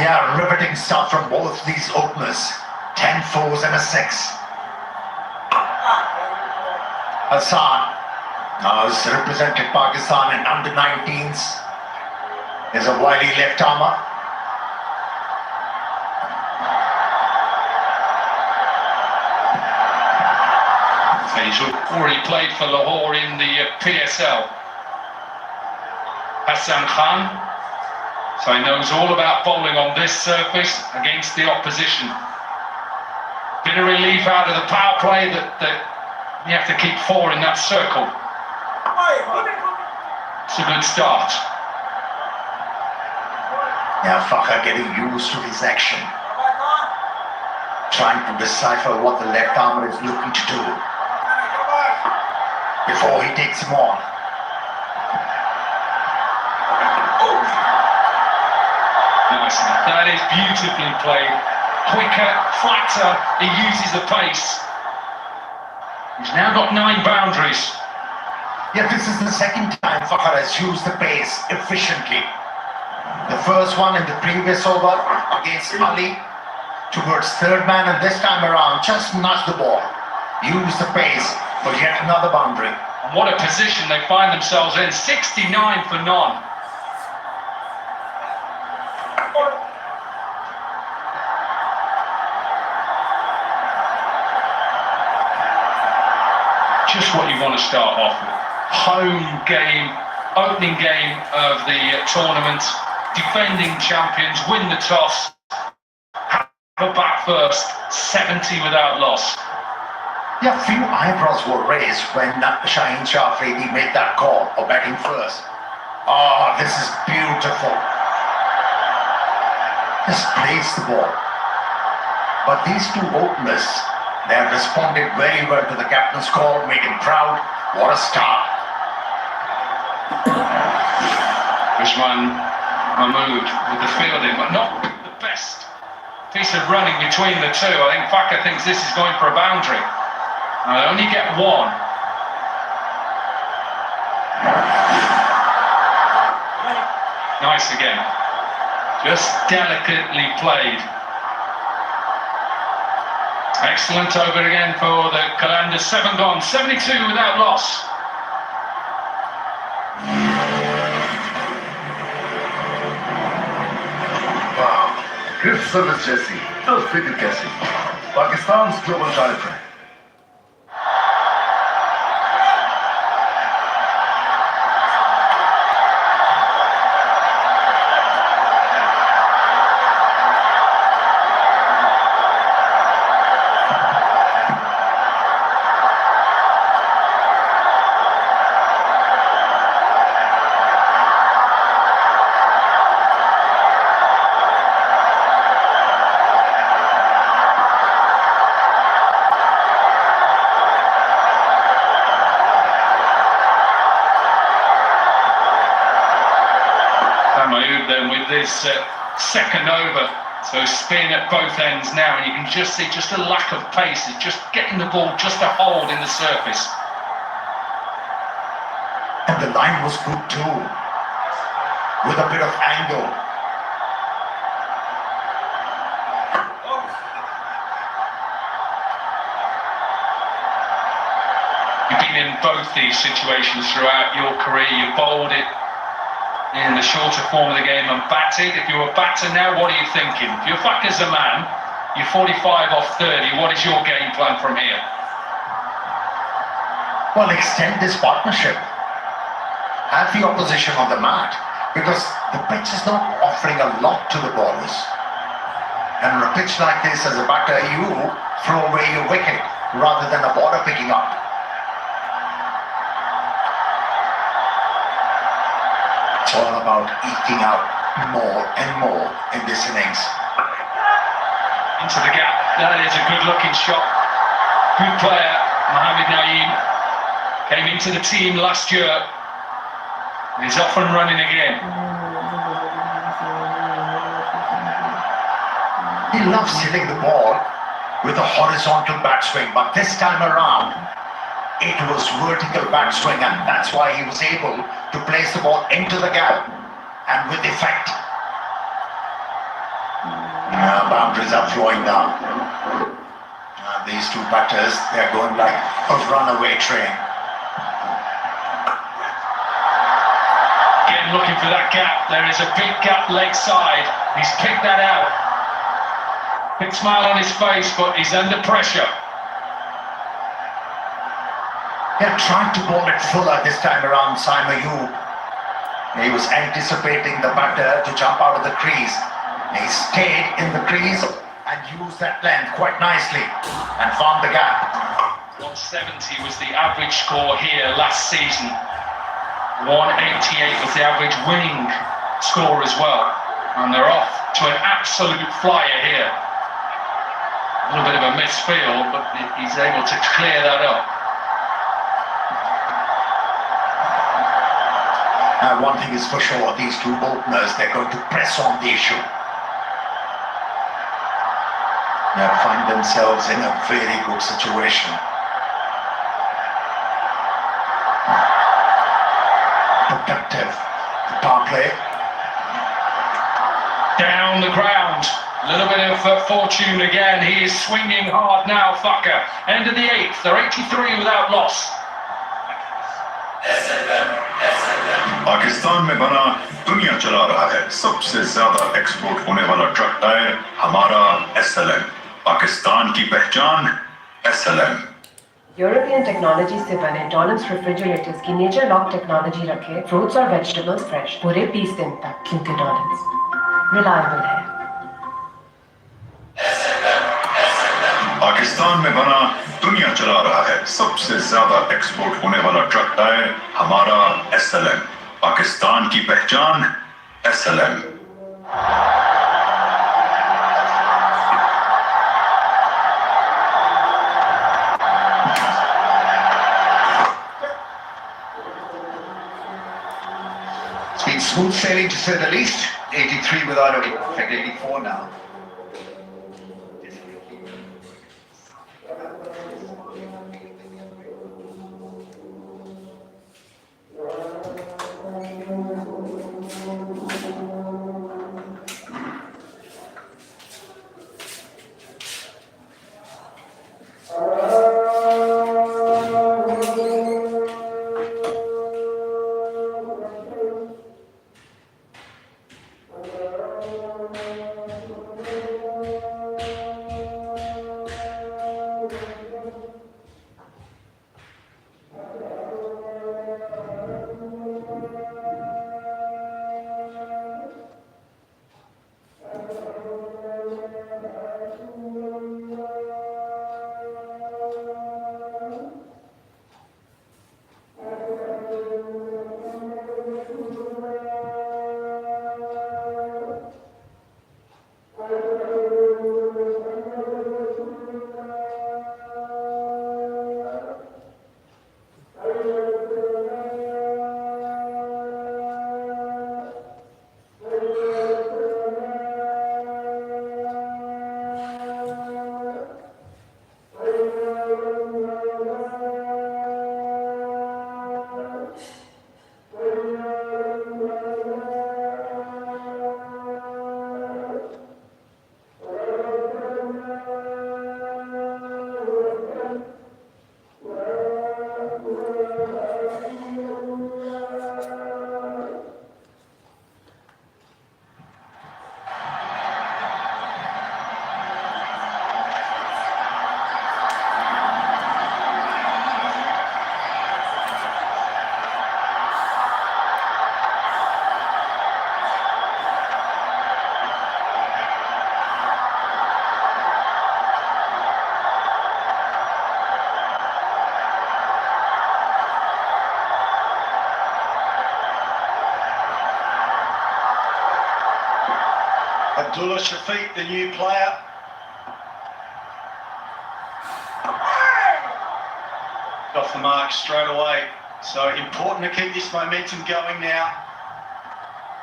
Yeah, riveting stuff from both these openers. 10 fours and a 6. Hassan has represented Pakistan in under-19s. Is a wily left armer. He's already played for Lahore in the PSL. Hassan Khan, so he knows all about bowling on this surface against the opposition. Bit of relief out of the power play that you have to keep 4 in that circle. It's a good start. Yeah, Fakhar getting used to his action. Trying to decipher what the left armer is looking to do before he takes him on. Nice. That is beautifully played. Quicker, flatter, he uses the pace. He's now got 9 boundaries. Yeah, this is the second time Fakhar has used the pace efficiently. The first one in the previous over against Ali towards third man, and this time around just nudged the ball. Use the pace for yet another boundary. And what a position they find themselves in. 69 for none. Just what you want to start off with. Home game, opening game of the tournament. Defending champions, win the toss. Have a bat first. 70 without loss. Yeah, few eyebrows were raised when Shaheen Shah Afridi made that call of batting first. Oh, this is beautiful. Just plays the ball. But these two openers, they have responded very well to the captain's call, made him proud. What a start. Husnain Mahmood with the fielding, but not the best piece of running between the two. I think Faka thinks this is going for a boundary. I'll only get one. Nice again. Just delicately played. Excellent over again for the Qalandars. 7 gone, 72 without loss. Wow, ग्रिफ्ट service जैसी तो फिक्र कैसी Pakistan global type है Then with this second over, so spin at both ends now, and you can just see just a lack of pace. It's just getting the ball just a hold in the surface. And the line was good too, with a bit of angle. You've been in both these situations throughout your career. You bowled it in the shorter form of the game and batted. If you're a batter now, what are you thinking? If you're back as a man, you're 45 off 30, what is your game plan from here? Well, extend this partnership. Have the opposition on the mat, because the pitch is not offering a lot to the bowlers. And on a pitch like this, as a batter, you throw away your wicket rather than a bowler picking up. It's all about eking out more and more in this innings. Into the gap. That is a good looking shot. Good player, Mohammad Naeem. Came into the team last year. He's off and running again. He loves hitting the ball with a horizontal bat swing, but this time around, it was vertical bat swing, and that's why he was able to place the ball into the gap and with effect. Boundaries are flowing down. These two batters, they're going like a runaway train. Again, looking for that gap. There is a big gap leg side. He's picked that out. Big smile on his face, but he's under pressure. He had tried to bowl it fuller this time around, Simon Yu. He was anticipating the batter to jump out of the crease. He stayed in the crease and used that length quite nicely and found the gap. 170 was the average score here last season. 188 was the average winning score as well. And they're off to an absolute flyer here. A little bit of a misfield, but he's able to clear that up. One thing is for sure, these two openers, they're going to press on the issue. They find themselves in a very good situation. Productive power play. Down the ground. A little bit of fortune again. He is swinging hard now, Fucker. End of the 8th. They're 83 without loss. Pakistan में बना दुनिया चला रहा है सबसे ज्यादा export होने वाला ट्रक टायर हमारा SLM पाकिस्तान की पहचान SLM यूरोपियन टेक्नोलॉजी से बने डॉलम्स रेफ्रिजरेटर्स की नेचर लॉक टेक्नोलॉजी रखे फ्रूट्स और वेजिटेबल्स फ्रेश पूरे 20 दिन तक, क्योंकि डॉलम्स रिलायबल है। पाकिस्तान में बना दुनिया चला रहा है सबसे ज्यादा एक्सपोर्ट होने वाला ट्रक टायर हमारा SLM पाकिस्तान की पहचान SLM It's been smooth sailing to say the least. 83 without a, in fact 84 now. Abdullah Shafiq, the new player. Off the mark straight away. So important to keep this momentum going now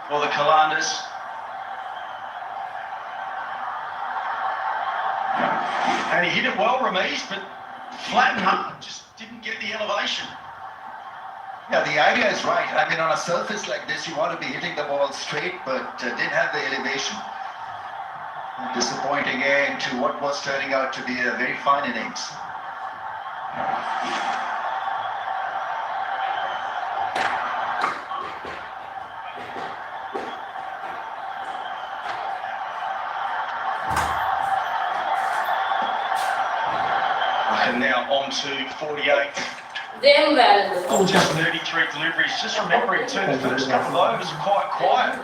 for the Qalandars. And he hit it well, Ramiz, but flat and hard, just didn't get the elevation. Yeah, the idea is right. I mean, on a surface like this, you want to be hitting the ball straight, but didn't have the elevation. Disappointing end to what was turning out to be a very fine innings. And now on to 48. Just 33 deliveries. Just remembering too, the first couple of overs are quite quiet.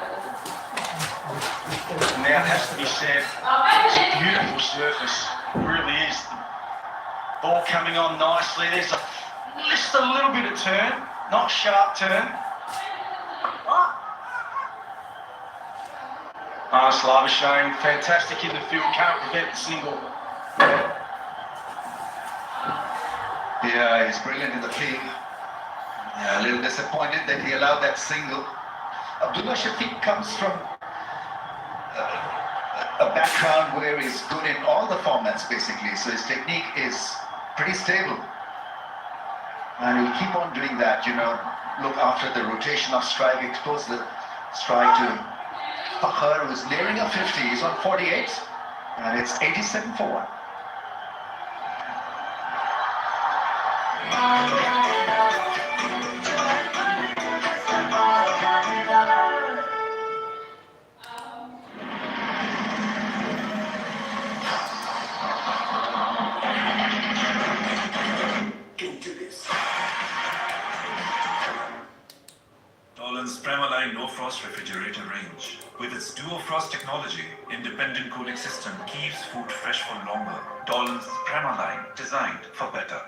Now it has to be said, it's a beautiful surface. It really is. The ball coming on nicely. There's just a little bit of turn, not sharp turn. Slava showing fantastic in the field, can't prevent the single. Yeah, he's brilliant in the field. Yeah, a little disappointed that he allowed that single. Abdullah Shafiq comes from a background where he's good in all the formats basically, so his technique is pretty stable. And he'll keep on doing that, you know, look after the rotation of strike, expose the strike to Fakhar, who's nearing a 50, he's on 48, and it's 87 for 1. Dolan's Premaline No Frost refrigerator range. With its Duo Frost technology, independent cooling system keeps food fresh for longer. Dolan's Premaline, designed for better.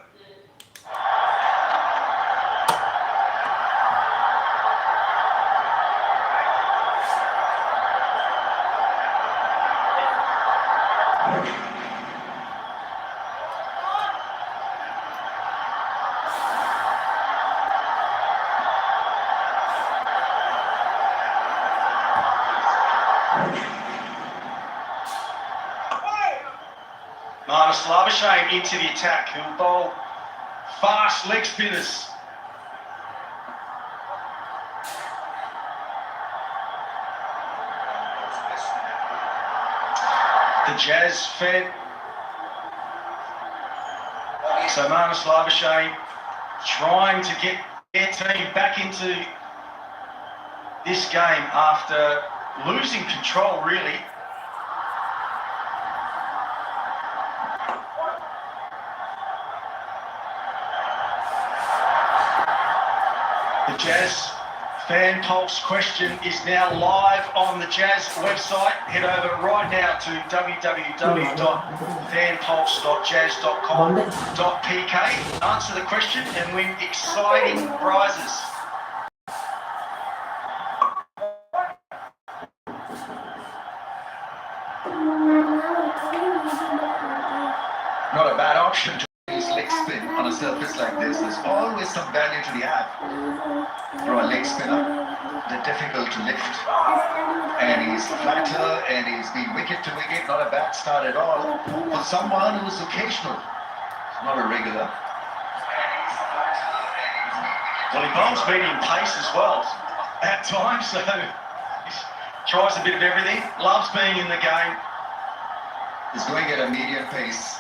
Labuschagne into the attack, who'll bowl fast leg spinners. The Jazz fed. So Marnus Labuschagne trying to get their team back into this game after losing control, really. The Jazz Fan Pulse question is now live on the Jazz website. Head over right now to www.fanpulse.jazz.com.pk. Answer the question and win exciting prizes. Not a bad option to use leg spin on a surface like this. There's always some value to the app. From a leg spinner, they're difficult to lift. And he's flatter and he's been wicket to wicket. Not a bad start at all. For someone who's occasional, not a regular. Well, he bowls medium pace as well at times, so he tries a bit of everything. Loves being in the game. He's going at a medium pace.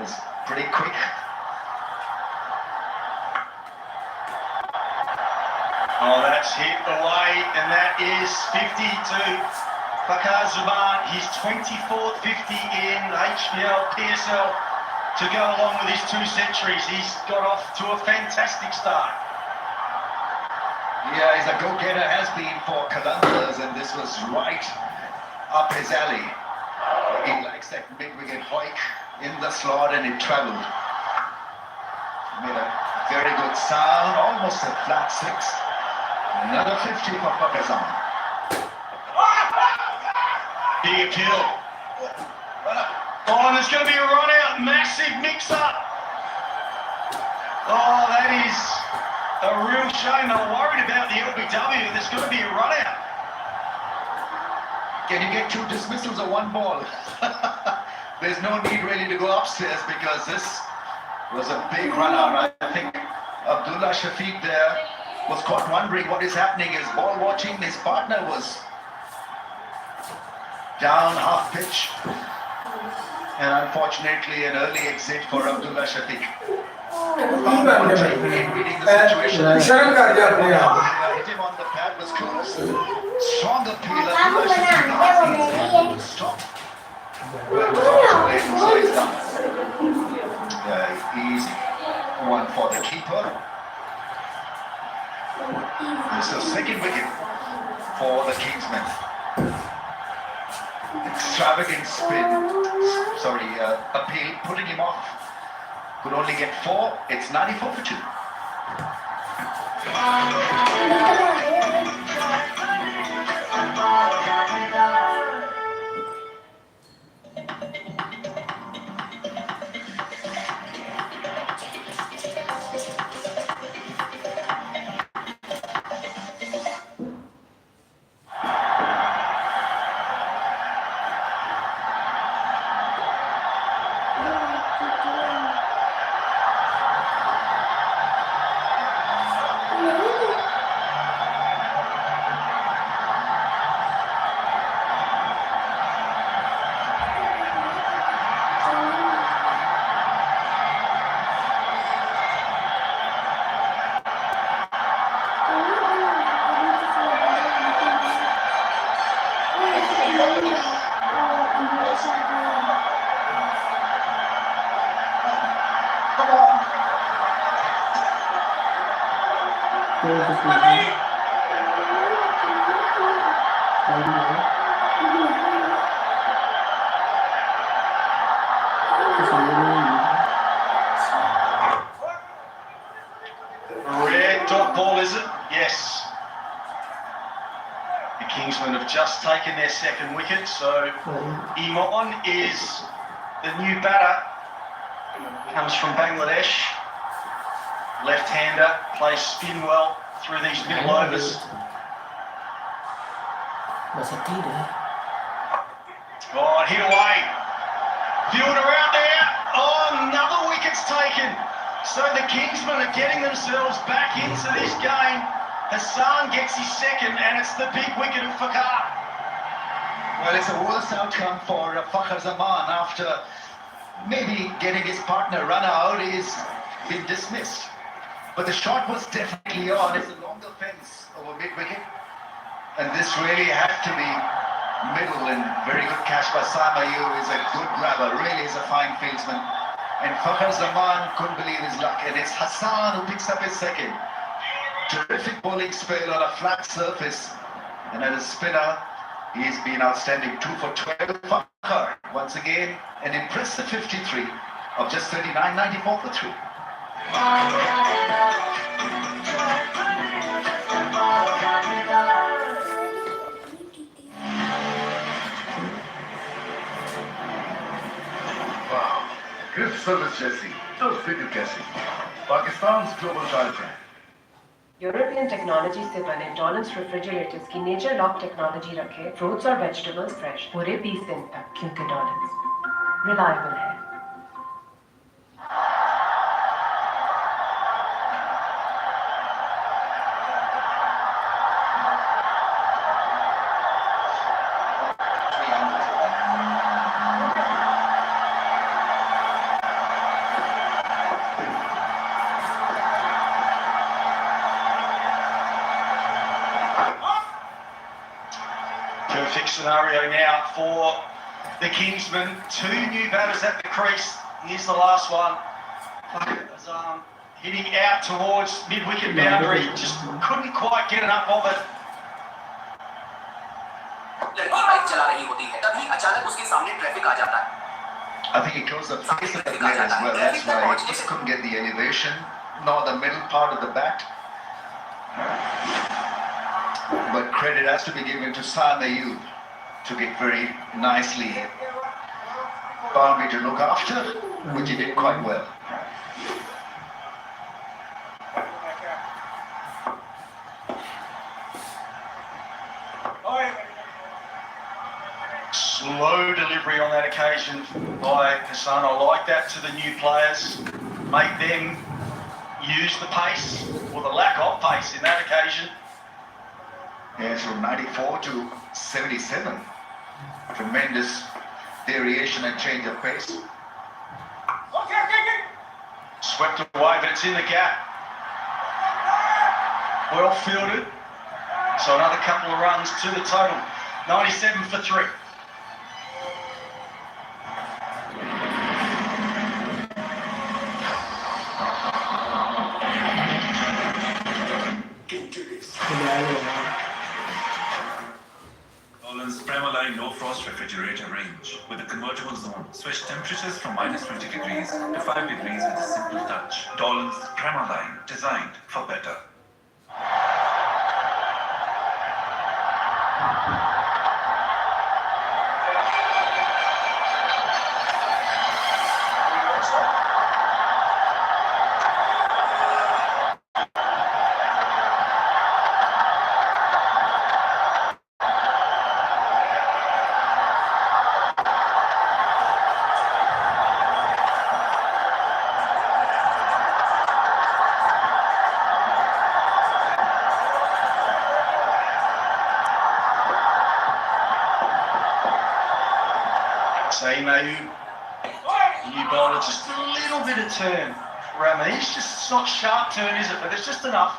It's pretty quick. Oh, that's hit away, and that is 50 to Fakhar Zaman. His 24th 50 in HBL, PSL to go along with his 2 centuries. He's got off to a fantastic start. Yeah, he's a go-getter, has been for Qalandars, and this was right up his alley. He likes that mid-wicket hike in the slot, and it travelled. Made a very good sound, almost a flat 6. Another 50 for Pakistan. Big appeal. Oh, and there's going to be a run out. Massive mix-up. Oh, that is a real shame. They were worried about the LBW. There's going to be a run out. Can you get 2 dismissals or 1 ball? There's no need really to go upstairs because this was a big run out. I think Abdullah Shafiq there was caught wondering what is happening. His ball watching, his partner was down half pitch. And unfortunately an early exit for Abdullah Shafiq. Reading the situation. Hit him on the pad was close. Strong appeal. Abdullah Shafiq stop. Easy one for the keeper. This is the 2nd wicket for the Kingsmen. Extravagant spin, appeal, putting him off. Could only get 4. It's 94 for 2. Red dot ball, is it? Yes. The Kingsmen have just taken their 2nd wicket, so Iman is the new batter. Comes from Bangladesh. Left-hander, plays spin well through these middle overs. Oh, hit away. Viewed around there. Oh, another wicket's taken. So the Kingsmen are getting themselves back into this game. Hassan gets his second, and it's the big wicket of Fakhar. Well, it's a worse outcome for Fakhar Zaman after maybe getting his partner run out. He's been dismissed. But the shot was definitely on. It's a longer fence over mid-wicket. And this really had to be middle, and very good catch by Saim Ayub. Is a good grabber, really is a fine fieldsman. And Fakhar Zaman couldn't believe his luck. And it's Hassan who picks up his second. Terrific bowling spell on a flat surface. And as a spinner, he's been outstanding. 2 for 12. Fakhar, once again, an impressive 53 of just 39.94 for 3. Wow, crisp service जैसी तो फिक्र कैसी Pakistan global tile brand European technology से बने tolerance refrigerators की nature lock technology रखे fruits और vegetables fresh पूरे 20 दिन तक, क्योंकि टॉलरेंस रिलायबल है। Perfect scenario now for the Kingsmen. 2 new batters at the crease. Here's the last one. Hitting out towards mid-wicket boundary. Just couldn't quite get enough of it. लड़की bike चला रही होती है तभी अचानक उसके सामने ट्रैफिक आ जाता है। I think he closed the face of the player as well. That's why he just couldn't get the elevation, nor the middle part of the bat. But credit has to be given to Saim Ayub. Took it very nicely. Boundary to look after, which he did quite well. Slow delivery on that occasion by Hassan. I like that to the new players. Make them use the pace, or the lack of pace in that occasion. Yes, from 94 to 77. Tremendous variation and change of pace. Swept away, but it's in the gap. Well fielded. So another couple of runs to the total. 97 for 3. Nolan's Premaline No Frost Refrigerator range with a convertible zone. Switch temperatures from -20 degrees to 5 degrees with a simple touch. Dolan's Premaline, designed for better. Saim Ayub, new bowler, just a little bit of turn. Ramesh, just it's not sharp turn, is it? But it's just enough.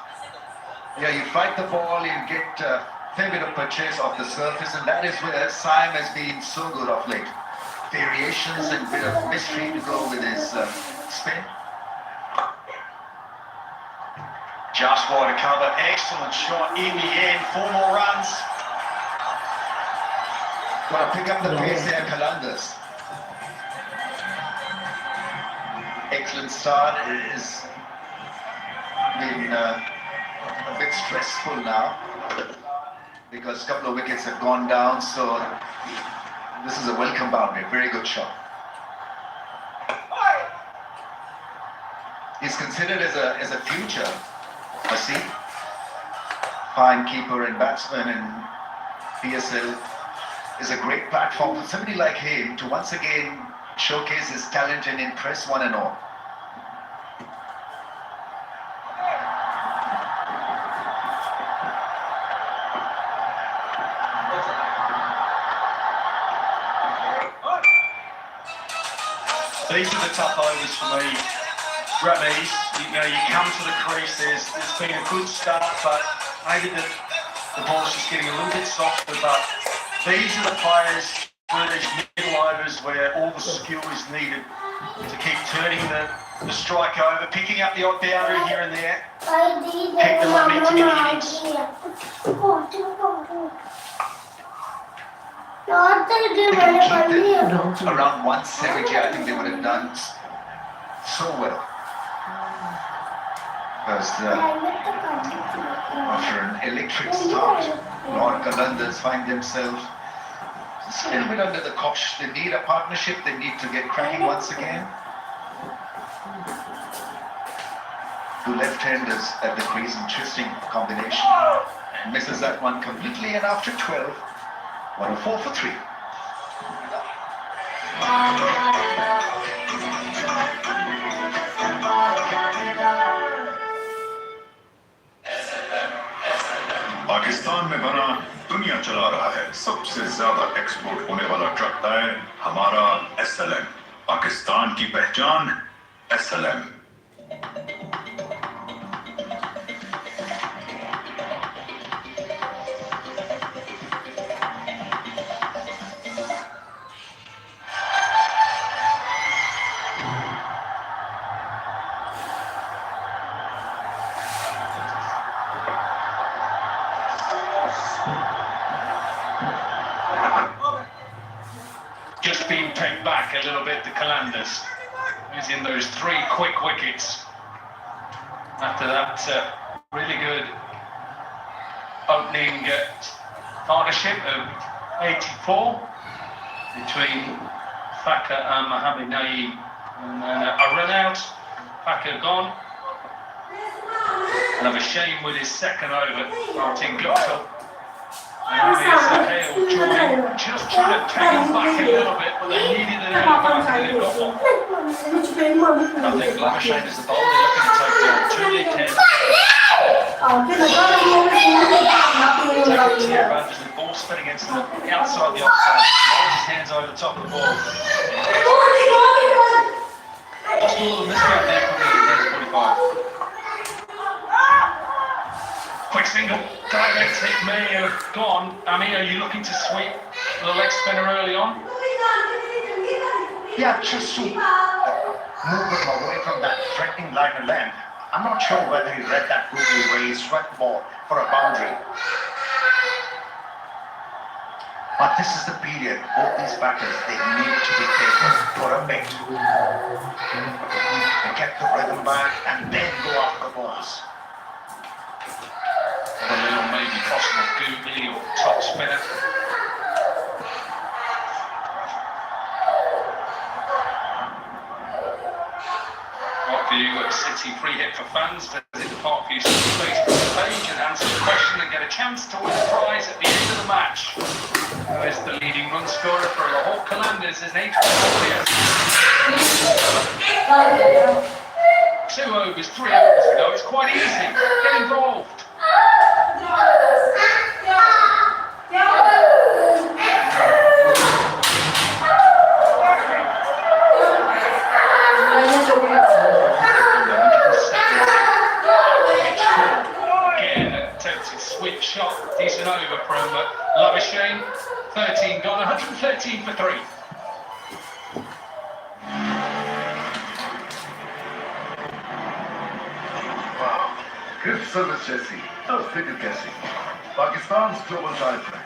Yeah, you fight the ball, you get a fair bit of purchase off the surface, and that is where Saim has been so good of late. Variations and bit of mystery to go with his spin. Just wide of cover, excellent shot in the end. 4 more runs. Got to pick up the pace there, Kalandars. Excellent start. It is been a bit stressful now because a couple of wickets have gone down. So this is a welcome boundary. Very good shot. He's considered as a future. I see. Fine keeper and batsman, and PSL is a great platform for somebody like him to once again showcase his talent and impress one and all. These are the tough overs for me. Ramis, you come to the crease, there's been a good start, but maybe the ball's just getting a little bit softer, but these are the players where these middle overs where all the skill is needed to keep turning the strike over, picking up the odd boundary here and there, keep the momentum in the innings. Around 170, I think they would have done so well. Because after an electric start, Lord Qalandars find themselves just a little bit under the cosh. They need a partnership, they need to get cracking once again. Two left-handers at the crease, interesting combination. Misses that one completely, and after 12, 104 for 3. Pakistan में बना दुनिया चला रहा है सबसे ज्यादा export होने वाला ट्रक टायर हमारा SLM। पाकिस्तान की पहचान SLM। Just being pegged back a little bit, the Qalandars, using those 3 quick wickets. After that really good opening partnership of 84 between Thacker and Mohammad Naeem. And then a run out, Thacker gone. Another shame with his second over, Martin Guptill. And here's Hale joining, just trying to peg him back a little bit, but they needed an early bounce and they've got one. I think Husnain is the bowler looking to take down 2 left-handers. Taking the advantage, the ball spin against them outside the offside. Rolls his hands over the top of the ball. Just a little miscount there from the 45. Quick single, direct hit may have gone. Ami, are you looking to sweep the leg spinner early on? Yeah, just to move him away from that threatening line of length. I'm not sure whether he read that googly where he swept ball for a boundary. But this is the period, both these batters, they need to be taken for a bit. They get the rhythm back and then go after the balls. A little maybe possible googly or top spinner. Parkview City free hit for fans. Visit the Parkview City Facebook page and answer the question and get a chance to win a prize at the end of the match. Who is the leading run scorer for Lahore Qalandars is 8 players. 2 overs, 3 overs to go. It's quite easy. Get involved. Again, attempted sweep shot, decent over from Husnain. 13 gone, 113 for 3. Wow, crisp service जैसी तो फिक्र कैसी Pakistan global type में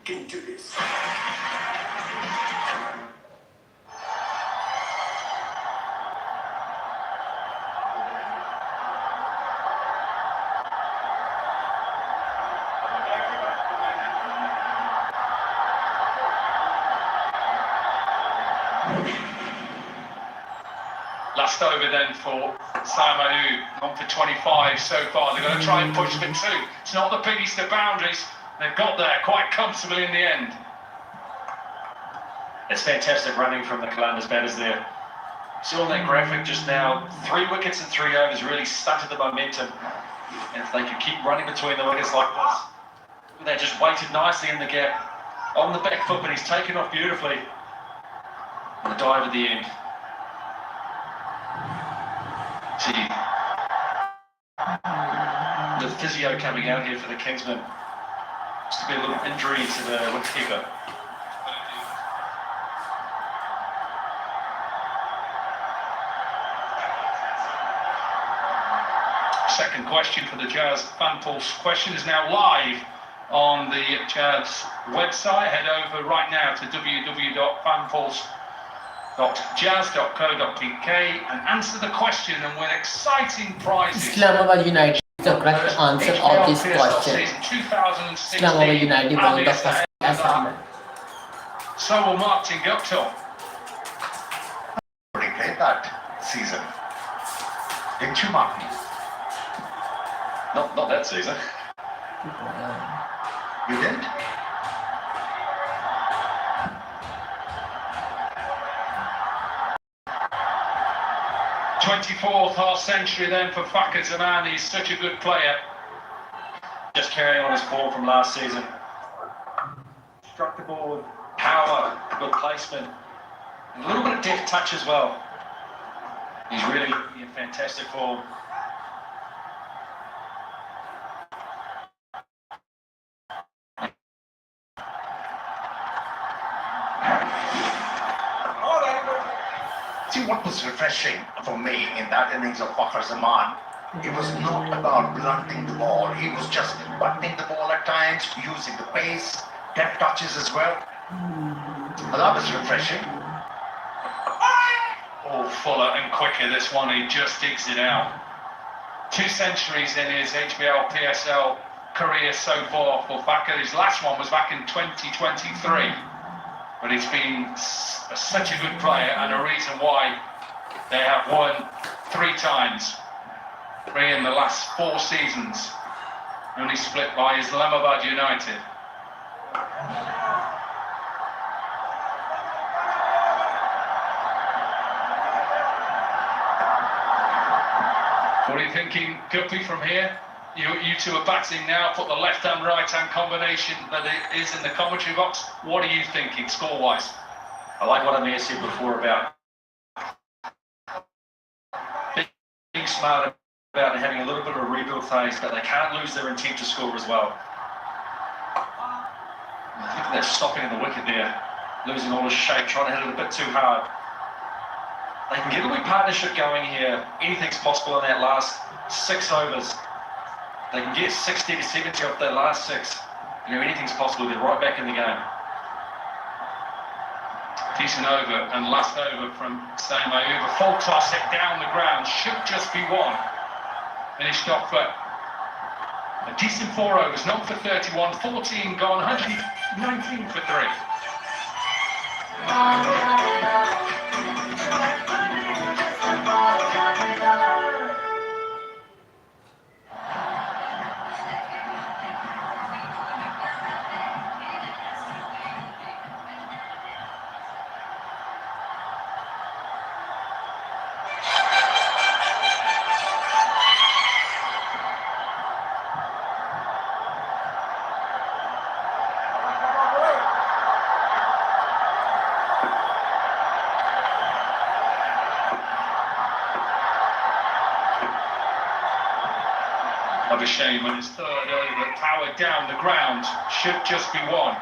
Can do this. Last over then for Samaru, on for 25 so far. They're going to try and push for 2. It's not the biggest of boundaries. They've got there quite comfortably in the end. It's fantastic running from the Kalanda's batters there. Saw on that graphic just now, 3 wickets in 3 overs really stunted the momentum. And if they could keep running between the wickets like this, they just waited nicely in the gap. On the back foot, but he's taken off beautifully. And the dive at the end. See, the physio coming out here for the Kingsmen. Just to be a little injury to the wicketkeeper. Second question for the Jazz Fan Pulse question is now live on the Jazz website. Head over right now to www.fanpulse.jazz.co.uk and answer the question and win exciting prizes. Islamabad United is the correct answer of this question. Islamabad United won the first assignment. So will Martin Guptill. Already played that season. Didn't you, Martin? Not that season. You did? '24th half century then for Fakhar Zaman. He's such a good player. Just carrying on his form from last season. Struck the ball with power, good placement, and a little bit of deft touch as well. He's really in fantastic form. See, what was refreshing for me in that innings of Fakhar Zaman, it was not about blunting the ball. He was just butting the ball at times, using the pace, deft touches as well. Well, that was refreshing. Oh, fuller and quicker this one. He just digs it out. 2 centuries in his HBL PSL career so far for Fakhar. His last one was back in 2023. But he's been such a good player and a reason why they have won 3 times. 3 in the last 4 seasons. Only split by Islamabad United. What are you thinking, Guppy, from here? You two are batting now. Put the left-hand, right-hand combination that it is in the commentary box. What are you thinking, score-wise? I like what Amir said before about being smart about having a little bit of a rebuild phase, but they can't lose their intent to score as well. I think they're stopping in the wicket there, losing all his shape, trying to hit it a bit too hard. They can get a wee partnership going here. Anything's possible in that last 6 overs. They can get 60 to 70 off their last 6. You know, anything's possible. They're right back in the game. Decent over and last over from Samaru. A full toss it down the ground. Should just be 1. Finished off for a decent 4 overs. Not for 31. 14 gone. 119 for 3. Of a shame on his 3rd over, powered down the ground, should just be 1.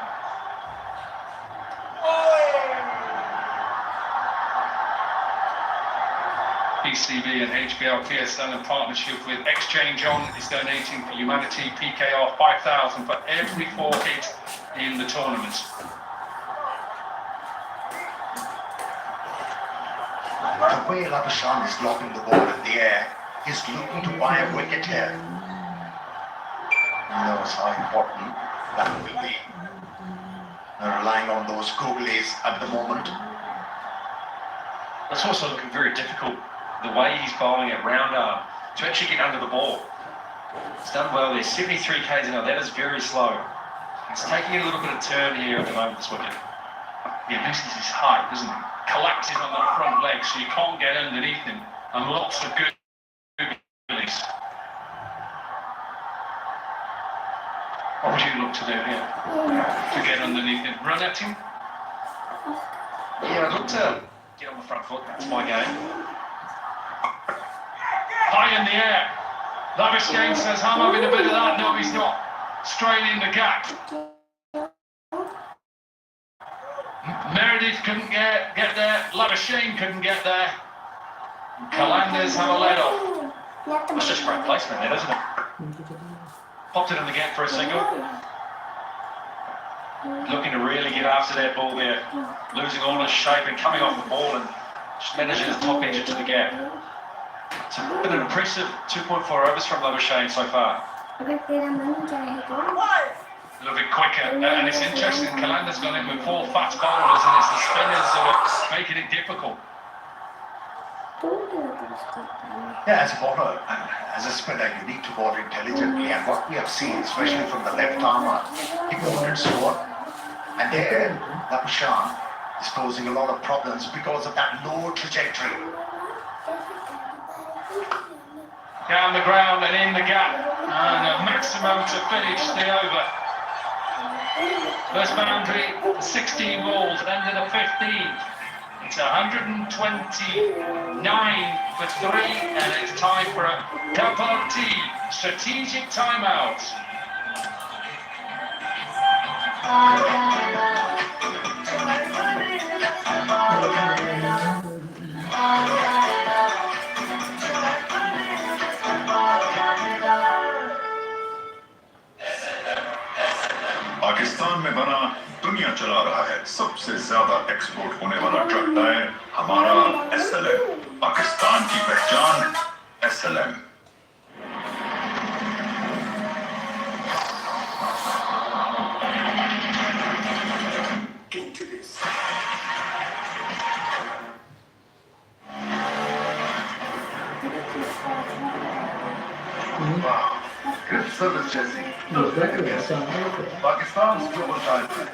PCB and HBL PSL in partnership with Exchange On is donating for humanity PKR 5,000 for every 4 hits in the tournament. The way Labuschagne is lobbing the ball in the air, he's looking to buy a wicket here. He knows how important that will be. They're relying on those googlies at the moment. It's also looking very difficult the way he's bowling it round arm to actually get under the ball. He's done well there, 73 k's an hour. That is very slow. He's taking a little bit of turn here at the moment, this wicket. He loses his height, doesn't he? Collapses on that front leg, so you can't get underneath him. And lots of good goodies. What would you look to do here? To get underneath him? Run at him? Yeah, I'd look to get on the front foot. That's my game. High in the air. Lavish Game says, I'm having a bit of that. No, he's not. Straight in the gap. Meredith couldn't get there. Labuschagne couldn't get there. Calanders have a let off. That's just great placement there, isn't it? Popped it in the gap for a single. Looking to really get after that ball there. Losing all his shape and coming off the ball and just managing his top edge into the gap. It's been an impressive 2.4 overs from Labuschagne so far. A little bit quicker, and it's interesting, Calander's gone in with 4 fast bowlers and it's the spinners who are making it difficult. Yeah, as a bowler, as a spinner, you need to bowl intelligently, and what we have seen, especially from the left armer, he bowled it slower, and there, Labuschagne is posing a lot of problems because of that low trajectory. Down the ground and in the gap, and a maximum to finish the over. First boundary, 16 balls, ended at 15. It's 129 for 3, and it's time for a Kapal T strategic timeout. Pakistan में बना दुनिया चला रहा है सबसे ज्यादा export होने वाला ट्रक टायर हमारा SLM पाकिस्तान की पहचान SLM Good service, Jesse. Pakistan's global title.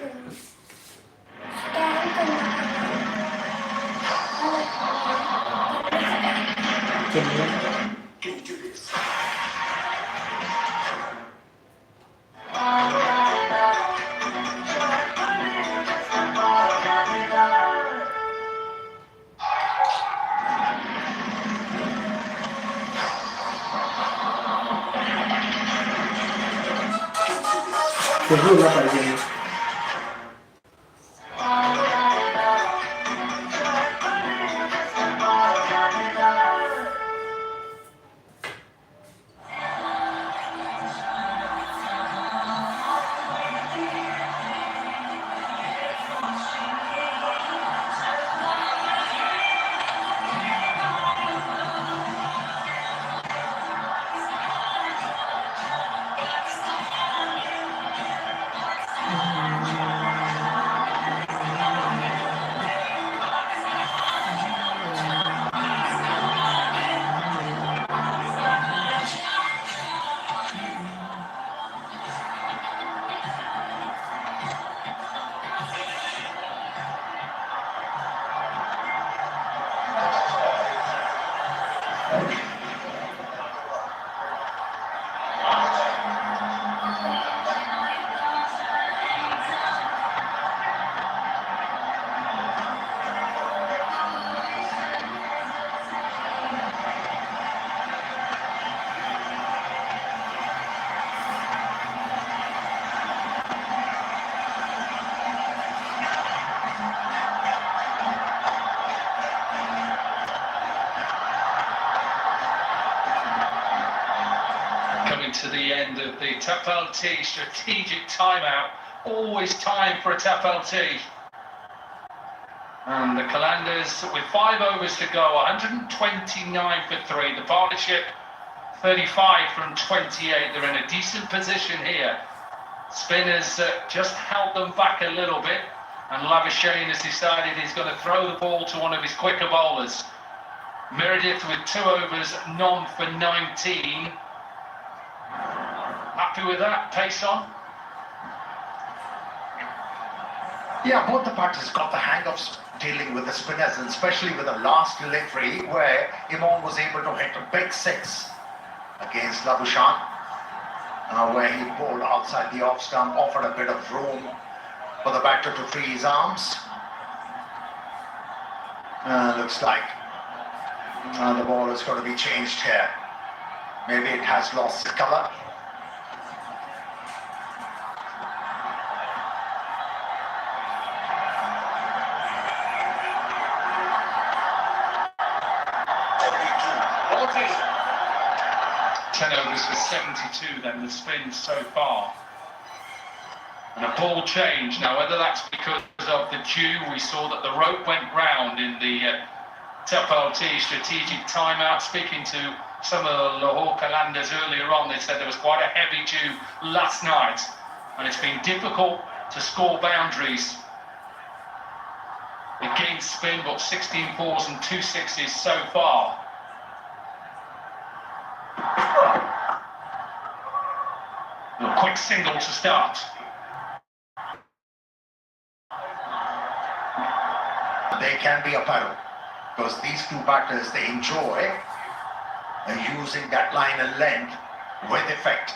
To the end of the Tapal T strategic timeout. Always time for a Tapal T. And the Calanders with 5 overs to go, 129 for 3. The partnership 35 from 28. They're in a decent position here. Spinners just held them back a little bit, and Labuschagne has decided he's going to throw the ball to one of his quicker bowlers. Meredith with 2 overs, none for 19. Happy with that? Pace on? Yeah, both the parties got the hang of dealing with the spinners, and especially with the last delivery where Imam was able to hit a big 6 against Labuschagne, where he bowled outside the off stump, offered a bit of room for the batter to free his arms. Looks like the ball is going to be changed here. Maybe it has lost colour. Overs for 72 then, the spin so far. And a ball change. Now, whether that's because of the dew, we saw that the rope went round in the TFLT strategic timeout. Speaking to some of the Lahore Qalandars earlier on, they said there was quite a heavy dew last night, and it's been difficult to score boundaries against spin, but 16 fours and 2 sixes so far. A quick single to start. They can be a battle because these two batters, they enjoy using that line and length with effect.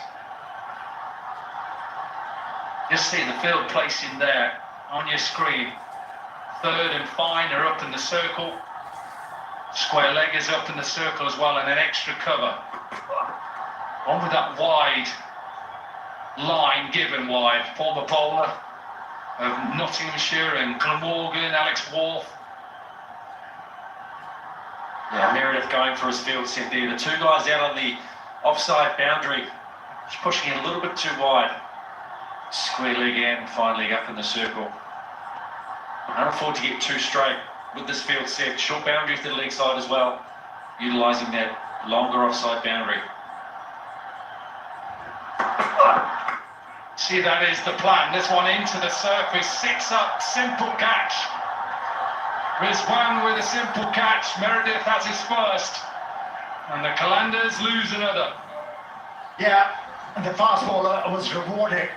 Just see the field placing there on your screen. Third and fine are up in the circle. Square leg is up in the circle as well, and an extra cover. On with that wide line given wide. Former bowler of Nottinghamshire and Glamorgan, Alex Wharf. Yeah, Meredith going for his field set there. The 2 guys out on the offside boundary, just pushing it a little bit too wide. Square leg and fine leg up in the circle. Can't afford to get too straight with this field set. Short boundary to the leg side as well, utilising that longer offside boundary. See, that is the plan. This one into the surface, 6 up, simple catch. Rizwan with a simple catch. Meredith has his first, and the Qalandars lose another. Yeah, the fast bowler was rewarded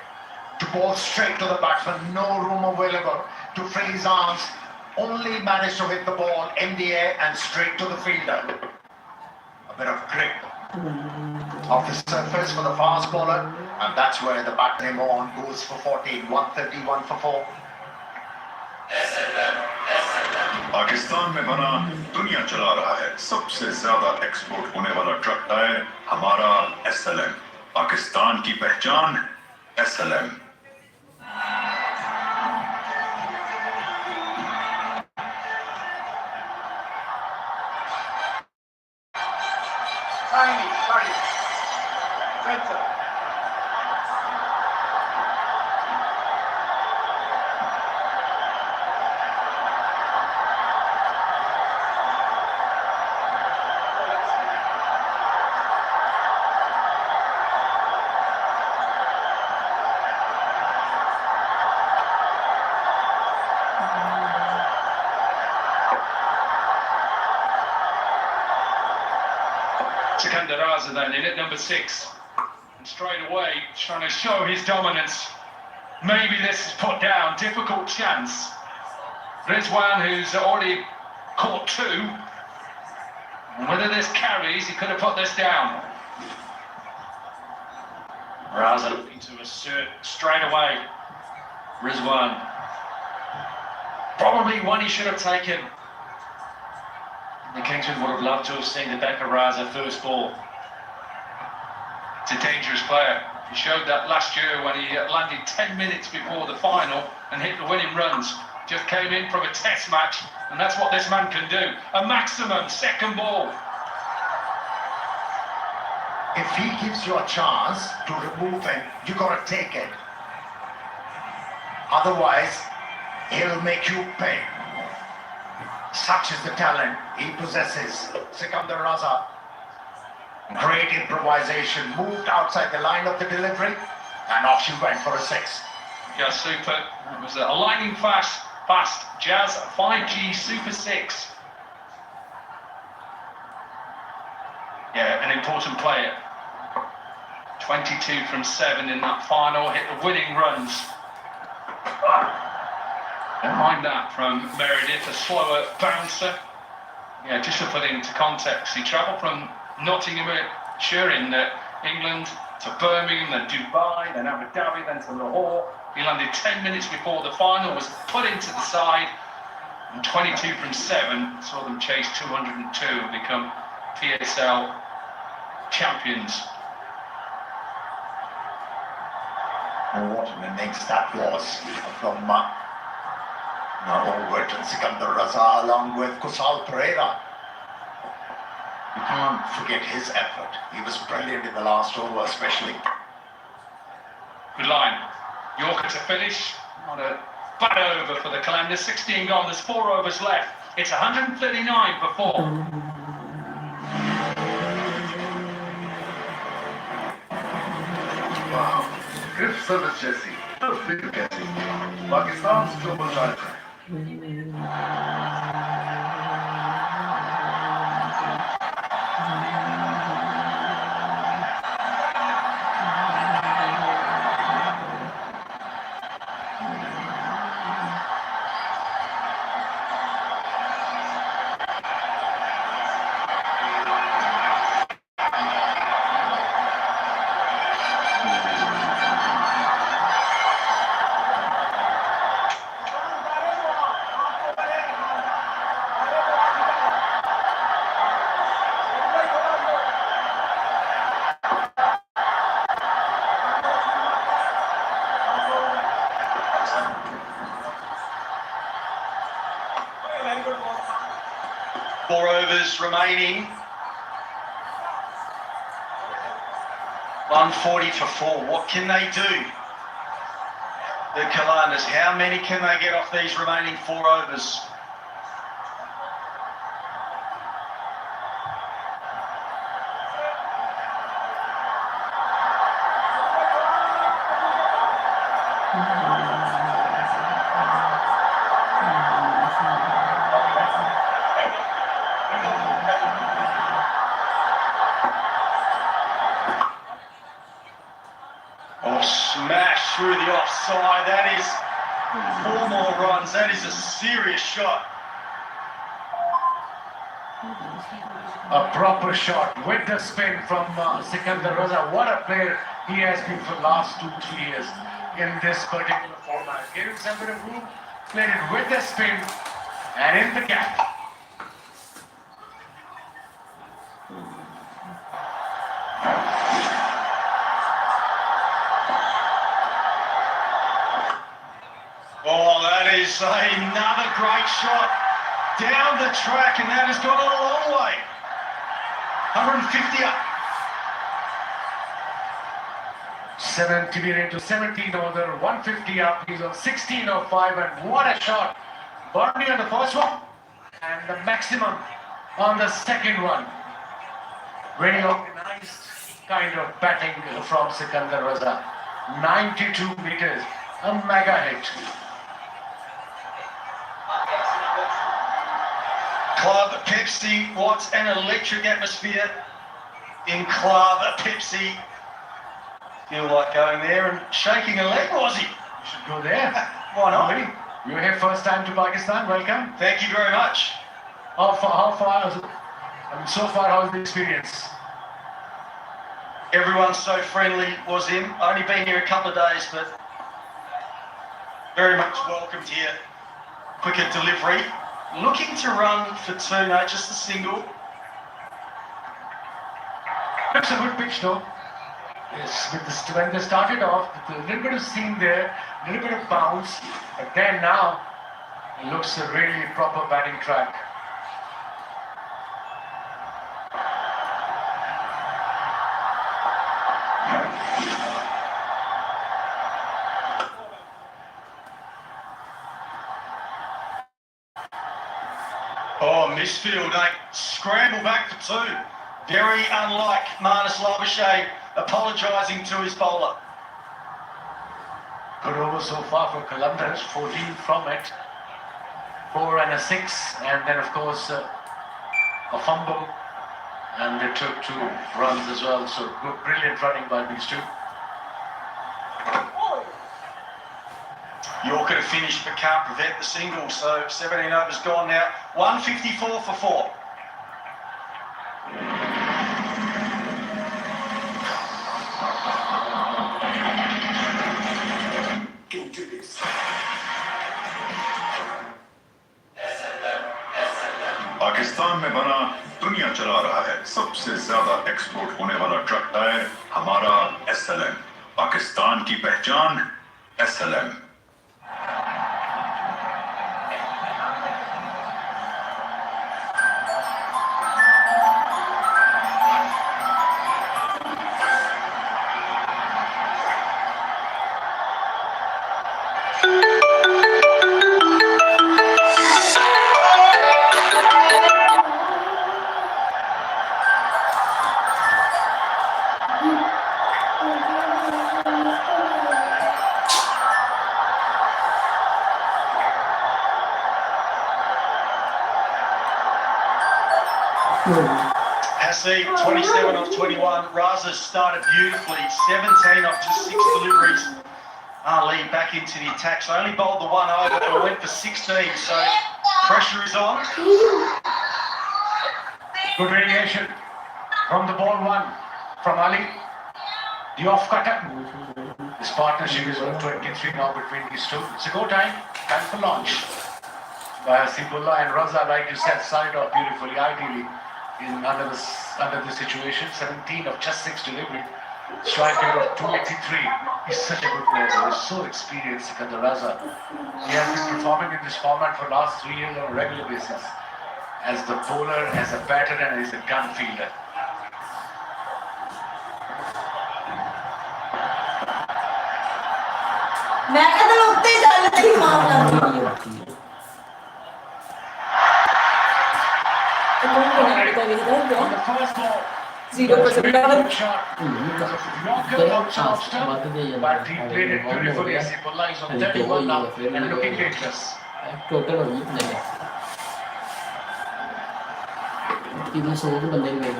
to bowl straight to the batsman, no room available to free his arms, only managed to hit the ball in the air and straight to the fielder. A bit of grip off the surface for the fast bowler, and that's where the batsman on goes for 14, 131 for 4. Pakistan में बना दुनिया चला रहा है सबसे ज्यादा export होने वाला ट्रक टायर हमारा SLM। पाकिस्तान की पहचान SLM। Sikandar Raza then in at number 6, and straight away trying to show his dominance. Maybe this is put down, difficult chance. Rizwan, who's already caught 2, and whether this carries, he could have put this down. Raza looking to assert straight away. Rizwan, probably one he should have taken. The Kingsmen would have loved to have seen the back of Raza first ball. It's a dangerous player. He showed that last year when he landed 10 minutes before the final and hit the winning runs. Just came in from a test match, and that's what this man can do. A maximum second ball. If he gives you a chance to remove him, you got to take it. Otherwise, he'll make you pay. Such is the talent he possesses. Sikandar Raza. Great improvisation, moved outside the line of the delivery, and off she went for a 6. Yeah, super. It was a lightning fast Jazz 5G Super 6. important player. 22 from 7 in that final, hit the winning runs. Don't mind that from Meredith, a slower bouncer. Yeah, just to put it into context, he travelled from Nottinghamshire in England to Birmingham, then Dubai, then Abu Dhabi, then to Lahore. He landed 10 minutes before the final was put into the side, and 22 from 7 saw them chase 202 and become PSL champions. And what an innings that was from Overton Sikandar Raza along with Kusal Pereira. You can't forget his effort. He was brilliant in the last over especially. Good line. Yorker to finish. Not a bad over for the Clan. There's 16 gone. There's 4 overs left. It's 139 for 4. Wow. Crisp service Jesse. Perfect catching. Pakistan's global title. Remaining 140 for 4. What can they do? The Kalanders, how many can they get off these remaining 4 overs? Through the offside, that is 4 more runs. That is a serious shot. A proper shot with the spin from Sikandar Raza. What a player he has been for the last 2-3 years in this particular format. Gave himself a bit of room, played it with the spin and in the gap. Oh, that is another great shot down the track, and that has gone a long way. 150 up. 7 to be into 17 over, 150 up. He's on 16 of 5, and what a shot. Barney on the first one, and the maximum on the second one. Very organized kind of batting from Sikandar Raza. 92 meters, a mega hit. Club Pepsi, what an electric atmosphere in Club Pepsi. Feel like going there and shaking a leg, was he? You should go there. Why not? You're here first time to Pakistan, welcome. Thank you very much. How far is it? So far, how's the experience? Everyone's so friendly, was him. Only been here a couple of days, but very much welcomed here. Quicker delivery. Looking to run for 2, no, just a single. That's a good pitch though. Yes, when they started off, a little bit of seam there, a little bit of bounce, but then now it looks a really proper batting track. Oh, misfield, scramble back for 2. Very unlike Marnus Labuschagne apologising to his bowler. Good over so far for Columbus, 14 from it. 4 and a 6, and then of course a fumble and they took 2 runs as well. So good, brilliant running by these two. Yorker to finish but can't prevent the single, so 17 overs gone now. 154 for 4. Pakistan में बना दुनिया चला रहा है सबसे ज्यादा export होने वाला ट्रक टायर हमारा SLM। पाकिस्तान की पहचान SLM। Hassi, 27 off 21. Raza started beautifully. 17 off just 6 deliveries. Ali back into the attack. So only bowled the 1 over, but went for 16. So pressure is on. Good radiation from the ball 1 from Ali. The off cutter. This partnership is 123 now between these two. It's a go time. Time for launch by Hasibullah and Raza, like you said, started off beautifully, ideally under the situation. 17 of just 6 delivery. Strike rate of 283. He's such a good player. He's so experienced, Sikandar Raza. He has been performing in this format for the last 3 years on a regular basis. As the bowler, as a batter, and as a gun fielder. On the first ball, 0% shot. Yorker outside stump, but he played it beautifully. Hasibullah is on 31 now and looking dangerous. Total हो गई नहीं तीन सौ के बंदे ने गए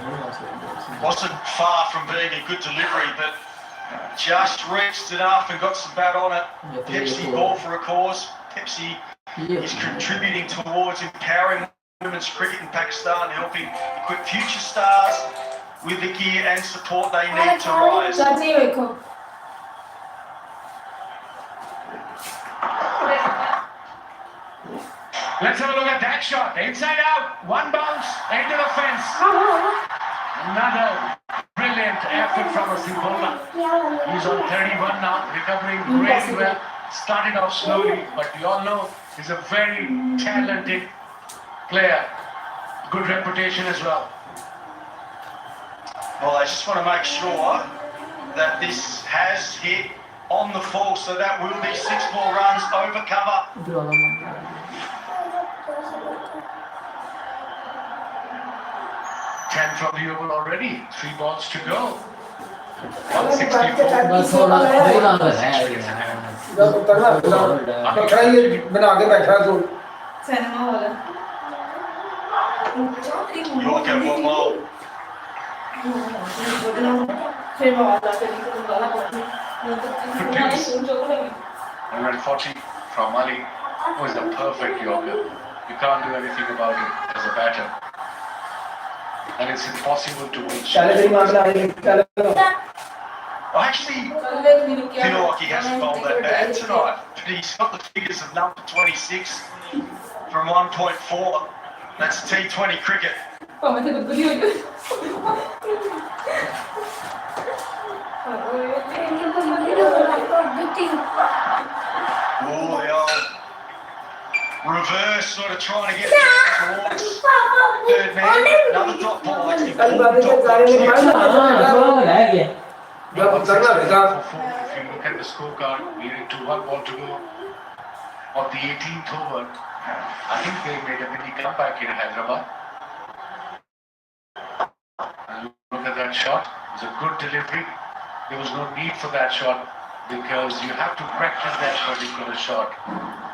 Wasn't far from being a good delivery, but just reached enough and got some bat on it. Pepsi ball for a cause. Pepsi is contributing towards empowering women's cricket in Pakistan, helping equip future stars with the gear and support they need to rise. Let's have a look at that shot. Inside out, 1 bounce, into the fence. Another brilliant effort from Hasibullah. He's on 31 now, recovering really well. Started off slowly, but we all know he's a very talented player. Good reputation as well. Well, I just want to make sure that this has hit on the full, so that will be 6 more runs over cover. 10 from the over already. 3 balls to go. 164. बस थोड़ा बना के बैठा तो cinema वाला Yorker one ball. फिर बात आते नहीं तो गाना पड़ती 140 from Ali. Who is a perfect Yorker. You can't do anything about it as a batter. And it's impossible to reach. I actually feel like he hasn't bowled that bad tonight, but he's got the figures of number 26 from 1.4. That's T20 cricket. Oh, the old reverse, sort of trying to get towards third man. Another dot ball, actually. If you look at the scorecard, leading to 1 ball to go of the 18th over, I think they made a mini comeback in Hyderabad. And look at that shot. It was a good delivery. There was no need for that shot because you have to practice that particular shot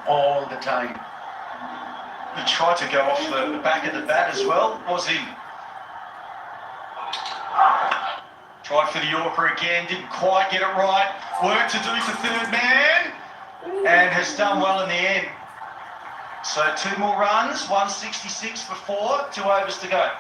all the time. He tried to go off the back of the bat as well, was he? Tried for the Yorker again, didn't quite get it right. Work to do for third man, and has done well in the end. So 2 more runs, 166 for 4, 2 overs to go.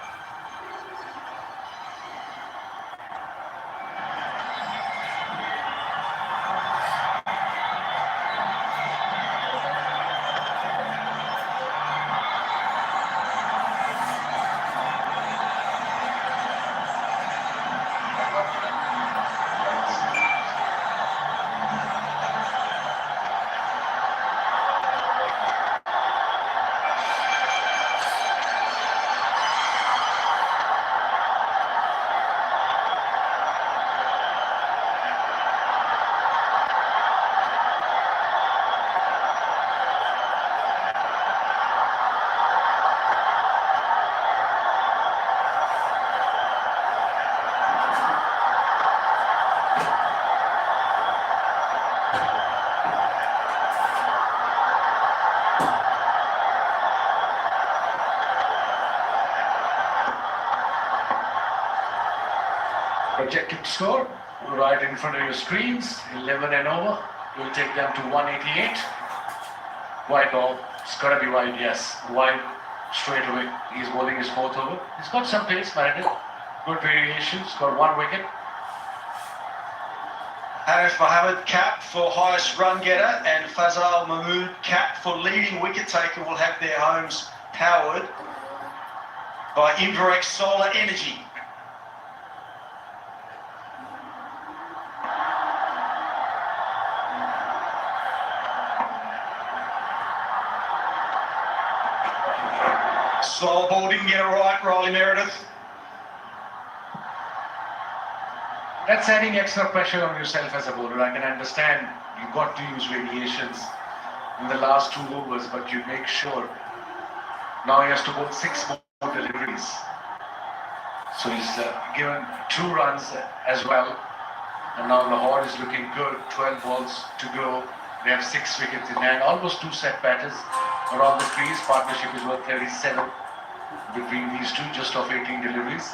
Projected score right in front of your screens, 11 and over. We'll take them to 188. Wide ball. It's got to be wide, yes. Wide straight away. He's bowling his 4th over. He's got some pace, Meredith. Good variations. Got 1 wicket. Hanish Mohammed capped for highest run getter, and Fazal Mahmood capped for leading wicket taker will have their homes powered by Inverex solar energy. Slower ball didn't get it right, Riley Meredith. That's adding extra pressure on yourself as a bowler. I can understand you've got to use variations in the last 2 overs, but you make sure. Now he has to bowl 6 more deliveries. So he's given 2 runs as well. And now Lahore is looking good. 12 balls to go. They have 6 wickets in hand. Almost 2 set batters around the crease. Partnership is worth 37 between these two, just off 18 deliveries.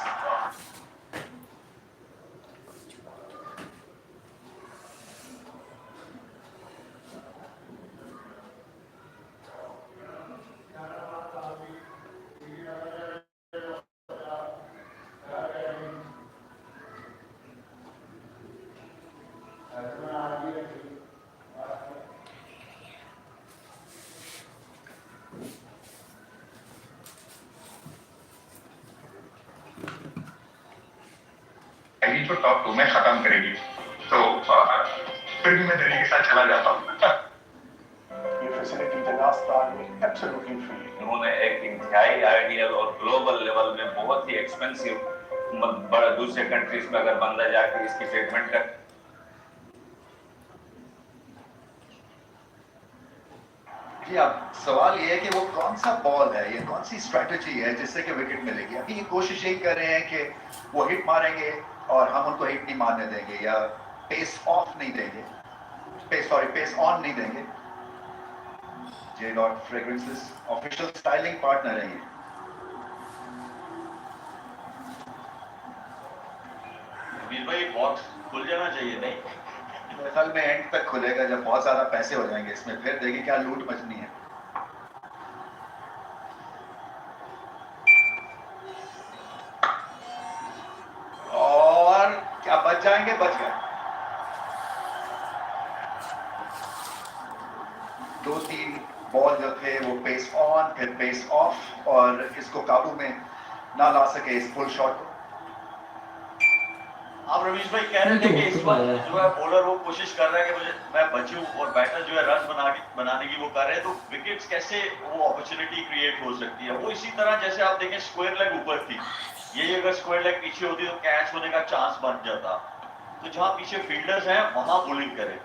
तो top 2 में खत्म करेगी, तो फिर भी मैं दिल्ली के साथ चला जाता हूँ। ये फैसिलिटी द लास्ट बार में एब्सोल्युटली फ्री। उन्होंने एक इंतहाई आइडियल और ग्लोबल लेवल में बहुत ही एक्सपेंसिव बड़ा दूसरे कंट्रीज में अगर बंदा जाके इसकी ट्रीटमेंट कर। जी, अब सवाल ये है कि वो कौन सा बॉल है, ये कौन सी स्ट्रेटजी है जिससे कि विकेट मिलेगी। अभी ये कोशिश यही कर रहे हैं कि वो हिट मारेंगे और हम उनको हिट नहीं मारने देंगे या पेस ऑफ नहीं देंगे, पेस ऑन नहीं देंगे। J dot fragrances official styling partner है ये। वीर भाई बहुत खुल जाना चाहिए नहीं? मेरे ख्याल में एंड तक खुलेगा जब बहुत ज्यादा पैसे हो जाएंगे इसमें, फिर देखिए क्या लूट मचनी है। और क्या बच जाएंगे, बच गए। 2-3 बॉल जो थे वो पेस ऑन फिर पेस ऑफ, और इसको काबू में ना ला सके इस फुल शॉट को। आप रवीश भाई कह रहे थे कि इस वक्त जो है बॉलर वो कोशिश कर रहा है कि मैं बचूं, और बैटर जो है रन बनाने की वो कर रहे हैं, तो विकेट्स कैसे वो अपॉर्चुनिटी क्रिएट हो सकती है? वो इसी तरह जैसे आप देखें स्क्वायर लेग ऊपर थी, यही अगर स्क्वायर लेग पीछे होती तो कैच होने का चांस बन जाता। तो जहां पीछे फील्डर्स हैं वहां बॉलिंग करे।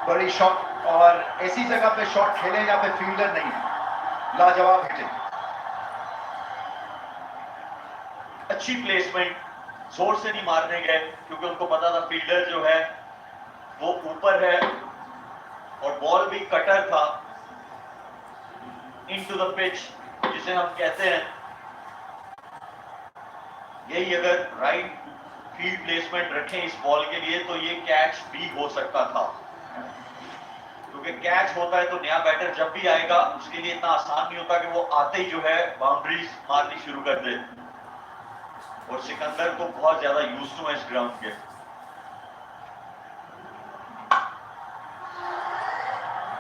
बड़ी शॉट और ऐसी जगह पे शॉट खेले जहां पे फील्डर नहीं है, लाजवाब हिटिंग। अच्छी प्लेसमेंट, जोर से नहीं मारने गए क्योंकि उनको पता था फील्डर जो है वो ऊपर है, और बॉल भी कटर था इनटू द पिच जिसे हम कहते हैं। यही अगर राइट फील्ड प्लेसमेंट रखें इस बॉल के लिए तो ये कैच भी हो सकता था, क्योंकि कैच होता है तो नया बैटर जब भी आएगा उसके लिए इतना आसान नहीं होता कि वो आते ही जो है बाउंड्रीज मारनी शुरू कर दे, और सिकंदर तो बहुत ज्यादा यूज्ड टू है इस ग्राउंड के।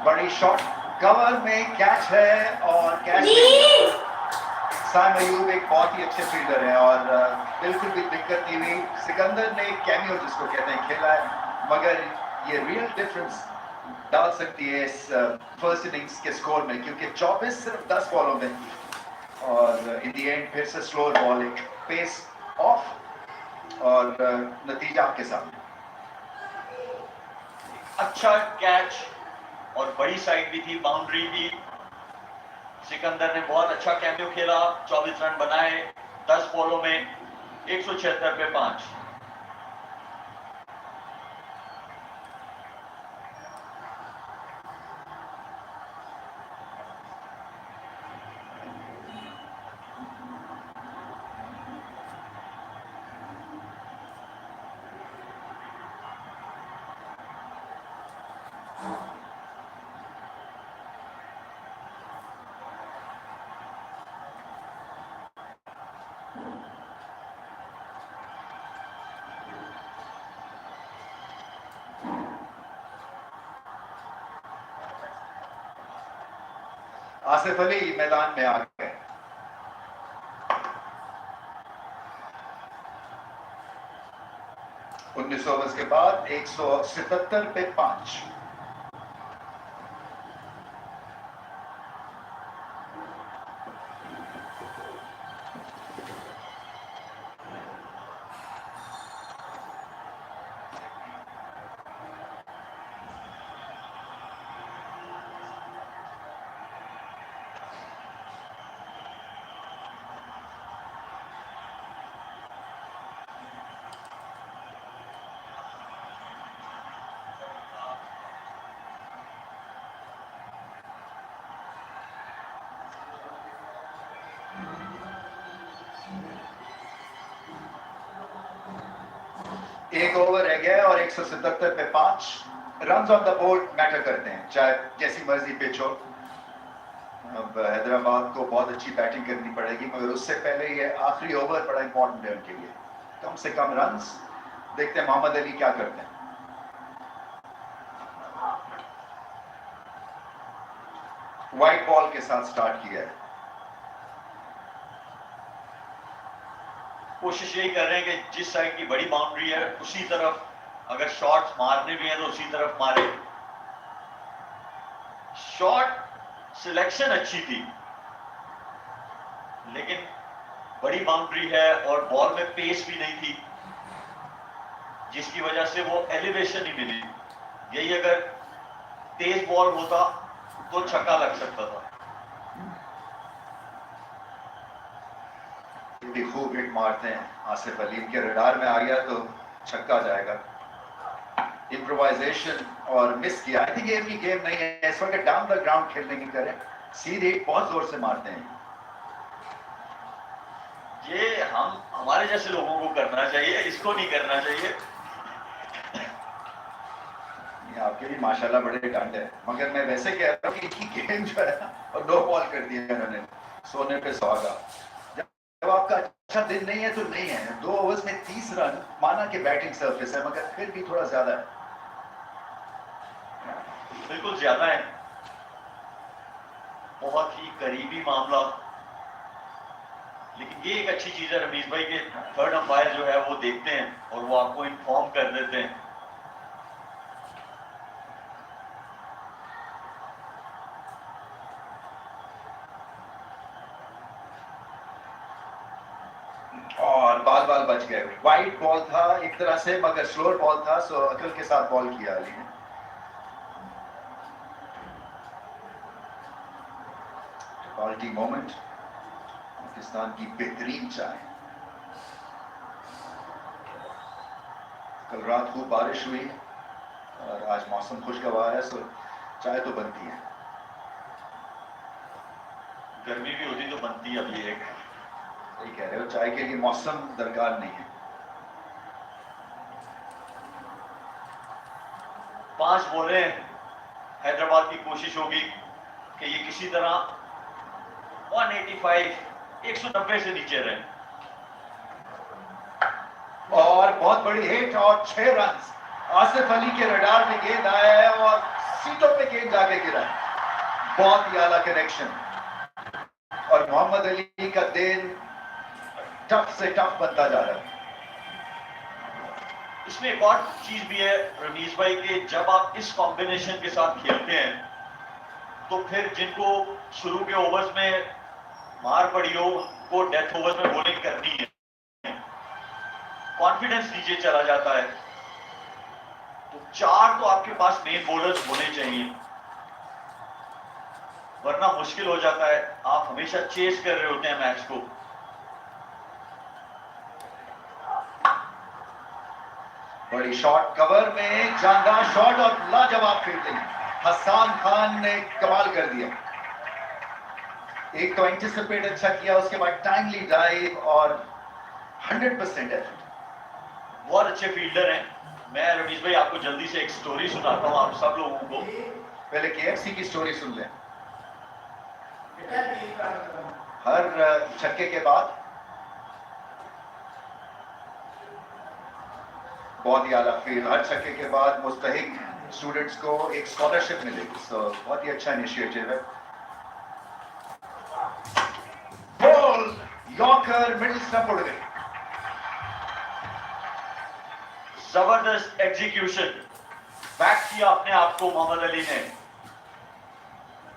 बड़ी शॉट कवर में कैच है, और कैच साम अयूब एक बहुत ही अच्छे फील्डर हैं और बिल्कुल भी दिक्कत नहीं हुई। सिकंदर ने कैमियो जिसको कहते हैं खेला है, मगर ये रियल डिफरेंस डाल सकती है इस फर्स्ट इनिंग्स के स्कोर में, क्योंकि 24 सिर्फ 10 बॉलों में, और इन दी एंड फिर से स्लोअर बॉल, एक पेस ऑफ, और नतीजा आपके सामने। अच्छा कैच और बड़ी साइड भी थी, बाउंड्री भी। सिकंदर ने बहुत अच्छा कैमियो खेला, 24 रन बनाए 10 बॉलों में, 176 पे 5। आसिफ अली मैदान में आ गए। 19 ओवर्स के बाद 177 पे 5। एक ओवर रह गया और 177 पे 5 run on the board matter करते हैं, चाहे जैसी मर्जी पिच हो। अब हैदराबाद को बहुत अच्छी बैटिंग करनी पड़ेगी, मगर उससे पहले ये आखिरी ओवर बड़ा इंपॉर्टेंट है उनके लिए, कम से कम रन्स। देखते हैं मोहम्मद अली क्या करते हैं। व्हाइट बॉल के साथ स्टार्ट किया है। कोशिश यही कर रहे हैं कि जिस साइड की बड़ी बाउंड्री है उसी तरफ, अगर शॉट्स मारने भी हैं तो उसी तरफ मारे। शॉट सिलेक्शन अच्छी थी, लेकिन बड़ी बाउंड्री है और बॉल में पेस भी नहीं थी, जिसकी वजह से वो एलिवेशन ही मिली। यही अगर तेज बॉल होता तो छक्का लग सकता था। खूब हिट मारते हैं आसिफ अली, के रडार में आ गया तो छक्का जाएगा। इम्प्रोवाइजेशन और मिस किया। आई थिंक ये भी गेम नहीं है इस वक्त, डाउन द ग्राउंड खेलने की करें, सीधे बहुत जोर से मारते हैं। ये हमारे जैसे लोगों को करना चाहिए, इसको नहीं करना चाहिए। आपके भी माशाल्लाह बड़े डंड है, मगर मैं वैसे कह रहा हूँ कि इनकी गेम जो है और 2 बॉल कर दिए इन्होंने, सोने पे सुहागा। जब आपका अच्छा दिन नहीं है तो नहीं है। 2 ओवर्स में 30 रन, माना कि बैटिंग सरफेस है, मगर फिर भी थोड़ा ज्यादा है। बिल्कुल ज्यादा है, बहुत ही करीबी मामला। लेकिन ये एक अच्छी चीज है रमीज भाई के थर्ड अंपायर जो है वो देखते हैं और वो आपको इन्फॉर्म कर देते हैं। और बाल बच गए। वाइट बॉल था एक तरह से, मगर स्लोअर बॉल था, सो अकल के साथ बॉल किया अली ने। क्वालिटी मोमेंट, पाकिस्तान की बेहतरीन चाय। कल रात खूब बारिश हुई और आज मौसम खुशगवार है, सो चाय तो बनती है। गर्मी भी होती तो बनती है। अभी एक सही कह रहे हो, चाय के लिए मौसम दरकार नहीं है। 5 बॉलें हैदराबाद की कोशिश होगी कि ये किसी तरह 185 190 से नीचे रहे। और बहुत बड़ी हिट और 6 रन। आसिफ अली के रडार में गेंद आया है और सीटों पे गेंद जाके गिरा है। बहुत ही आला कनेक्शन और मोहम्मद अली का दिन टफ से टफ बनता जा रहा है। इसमें एक और चीज भी है रमीज भाई के, जब आप इस कॉम्बिनेशन के साथ खेलते हैं तो फिर जिनको शुरू के ओवर्स में मार पड़ी हो उनको डेथ ओवर्स में बॉलिंग करनी है, कॉन्फिडेंस नीचे चला जाता है। तो 4 तो आपके पास मेन बॉलर्स होने चाहिए, वरना मुश्किल हो जाता है। आप हमेशा चेस कर रहे होते हैं मैच को। बड़ी शॉट कवर में जानदार शॉट और लाजवाब फील्डिंग। हसन खान ने कमाल कर दिया। एक तो एंटिसिपेट अच्छा किया, उसके बाद टाइमली डाइव और 100% एफर्ट। बहुत अच्छे फील्डर हैं। मैं रमीज भाई आपको जल्दी से एक स्टोरी सुनाता हूं आप सब लोगों को। पहले केएफसी की स्टोरी सुन लें। हर छक्के के बाद बहुत ही आला फील्ड, हर छक्के के बाद मुस्तहिक स्टूडेंट्स को एक स्कॉलरशिप मिलेगी। सो बहुत ही अच्छा इनिशिएटिव है। बॉल यॉर्कर मिडिल स्टंप उड़ गई। जबरदस्त एग्जीक्यूशन, बैक किया अपने आप को मोहम्मद अली ने।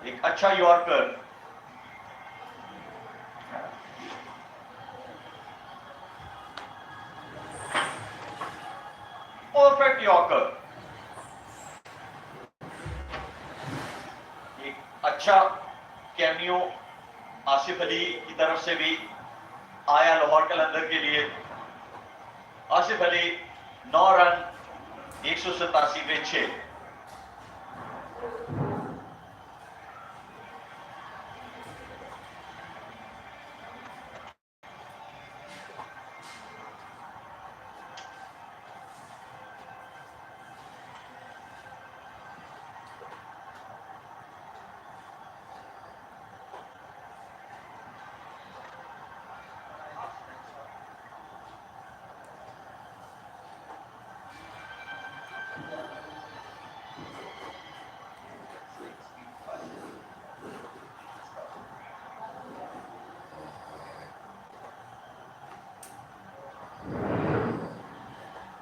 एक अच्छा यॉर्कर, परफेक्ट यॉर्कर। एक अच्छा कैमियो आसिफ अली की तरफ से भी आया लाहौर कलंदर के लिए। आसिफ अली 9 रन 187 पे 6।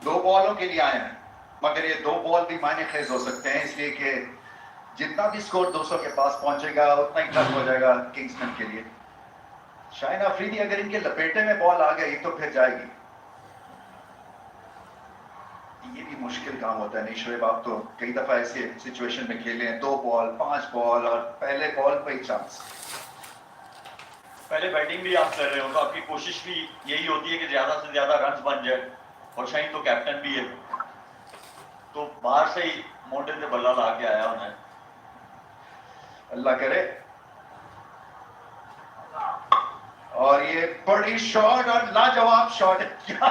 दो बॉलों के लिए आए हैं, मगर ये 2 बॉल भी मायने खेज हो सकते हैं, इसलिए कि जितना भी स्कोर 200 के पास पहुंचेगा उतना ही टफ हो जाएगा किंग्समैन के लिए। शाहिन अफरीदी अगर इनके लपेटे में बॉल आ गई तो फिर जाएगी। ये भी मुश्किल काम होता है। नहीं शोएब, आप तो कई दफा ऐसे सिचुएशन में खेले हैं, 2 बॉल 5 बॉल और पहले बॉल पे ही चांस। पहले बैटिंग भी आप कर रहे हो तो आपकी कोशिश भी यही होती है कि ज्यादा से ज्यादा रन बन जाए, और शाहिन तो कैप्टन भी है, तो बाहर से ही मोटे से बल्ला ला के आया उन्हें। अल्लाह करे। और ये बड़ी शॉट और लाजवाब शॉट है। क्या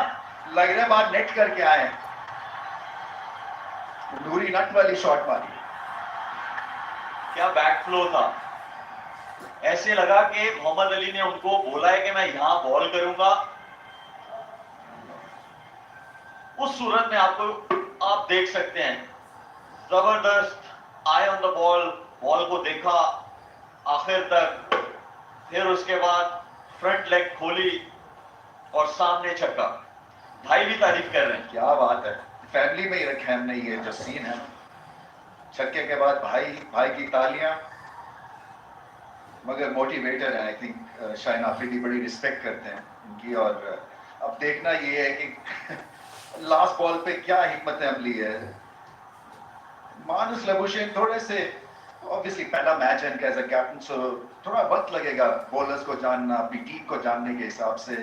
लग रहा है बात नेट करके आए, नूरी नट वाली शॉट मारी। क्या बैक फ्लो था, ऐसे लगा कि मोहम्मद अली ने उनको बोला है कि मैं यहां बॉल करूंगा। उस सूरत में आपको आप देख सकते हैं जबरदस्त आई ऑन द बॉल, बॉल को देखा आखिर तक, फिर उसके बाद फ्रंट लेग खोली और सामने छक्का। भाई भी तारीफ कर रहे हैं। क्या बात है, फैमिली में ही रखे हमने ये जो सीन है। छक्के के बाद भाई की तालियां, मगर मोटिवेटर है। आई थिंक शाहिन अफरीदी बड़ी रिस्पेक्ट करते हैं इनकी। और अब देखना ये है कि लास्ट बॉल पे क्या हिकमत अमली है। मानुस लबुशेन थोड़े से, ऑब्वियसली पहला मैच है इनका एज अ कैप्टन, सो थोड़ा वक्त लगेगा बॉलर्स को जानना, अपनी टीम को जानने के हिसाब से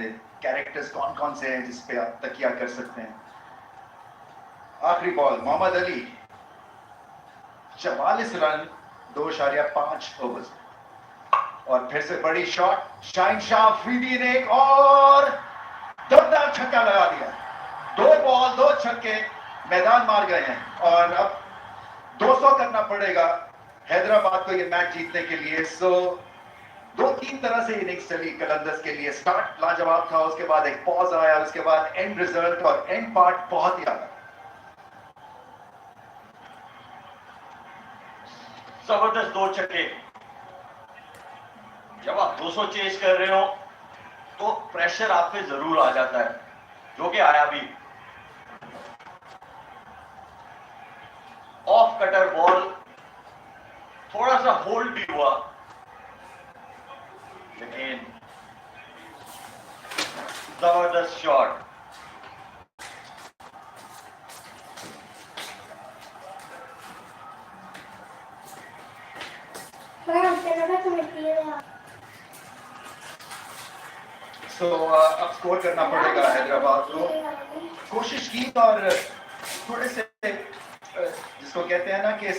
कैरेक्टर्स कौन कौन से हैं जिस पे आप तकिया कर सकते हैं। आखिरी ball Mohammad Ali, 44 run 2.5 overs. और फिर से बड़ी शॉट, शाहिन शाह अफरीदी ने एक और दमदार छक्का लगा दिया। 2 बॉल 2 छक्के मैदान मार गए हैं और अब 200 करना पड़ेगा हैदराबाद को ये मैच जीतने के लिए। सो 2-3 तरह से इनिंग्स चली कलंदर्स के लिए। स्टार्ट लाजवाब था, उसके बाद एक पॉज आया, उसके बाद एंड रिजल्ट और एंड पार्ट बहुत ही आया। जबरदस्त 2 छक्के। जब आप 200 चेस कर रहे हो तो प्रेशर आप पे जरूर आ जाता है, जो कि आया भी। ऑफ कटर बॉल, थोड़ा सा होल्ड भी हुआ, लेकिन जबरदस्त शॉट। सो अब स्कोर करना पड़ेगा हैदराबाद को। कोशिश की और थोड़े से जिसको कहते हैं ना कि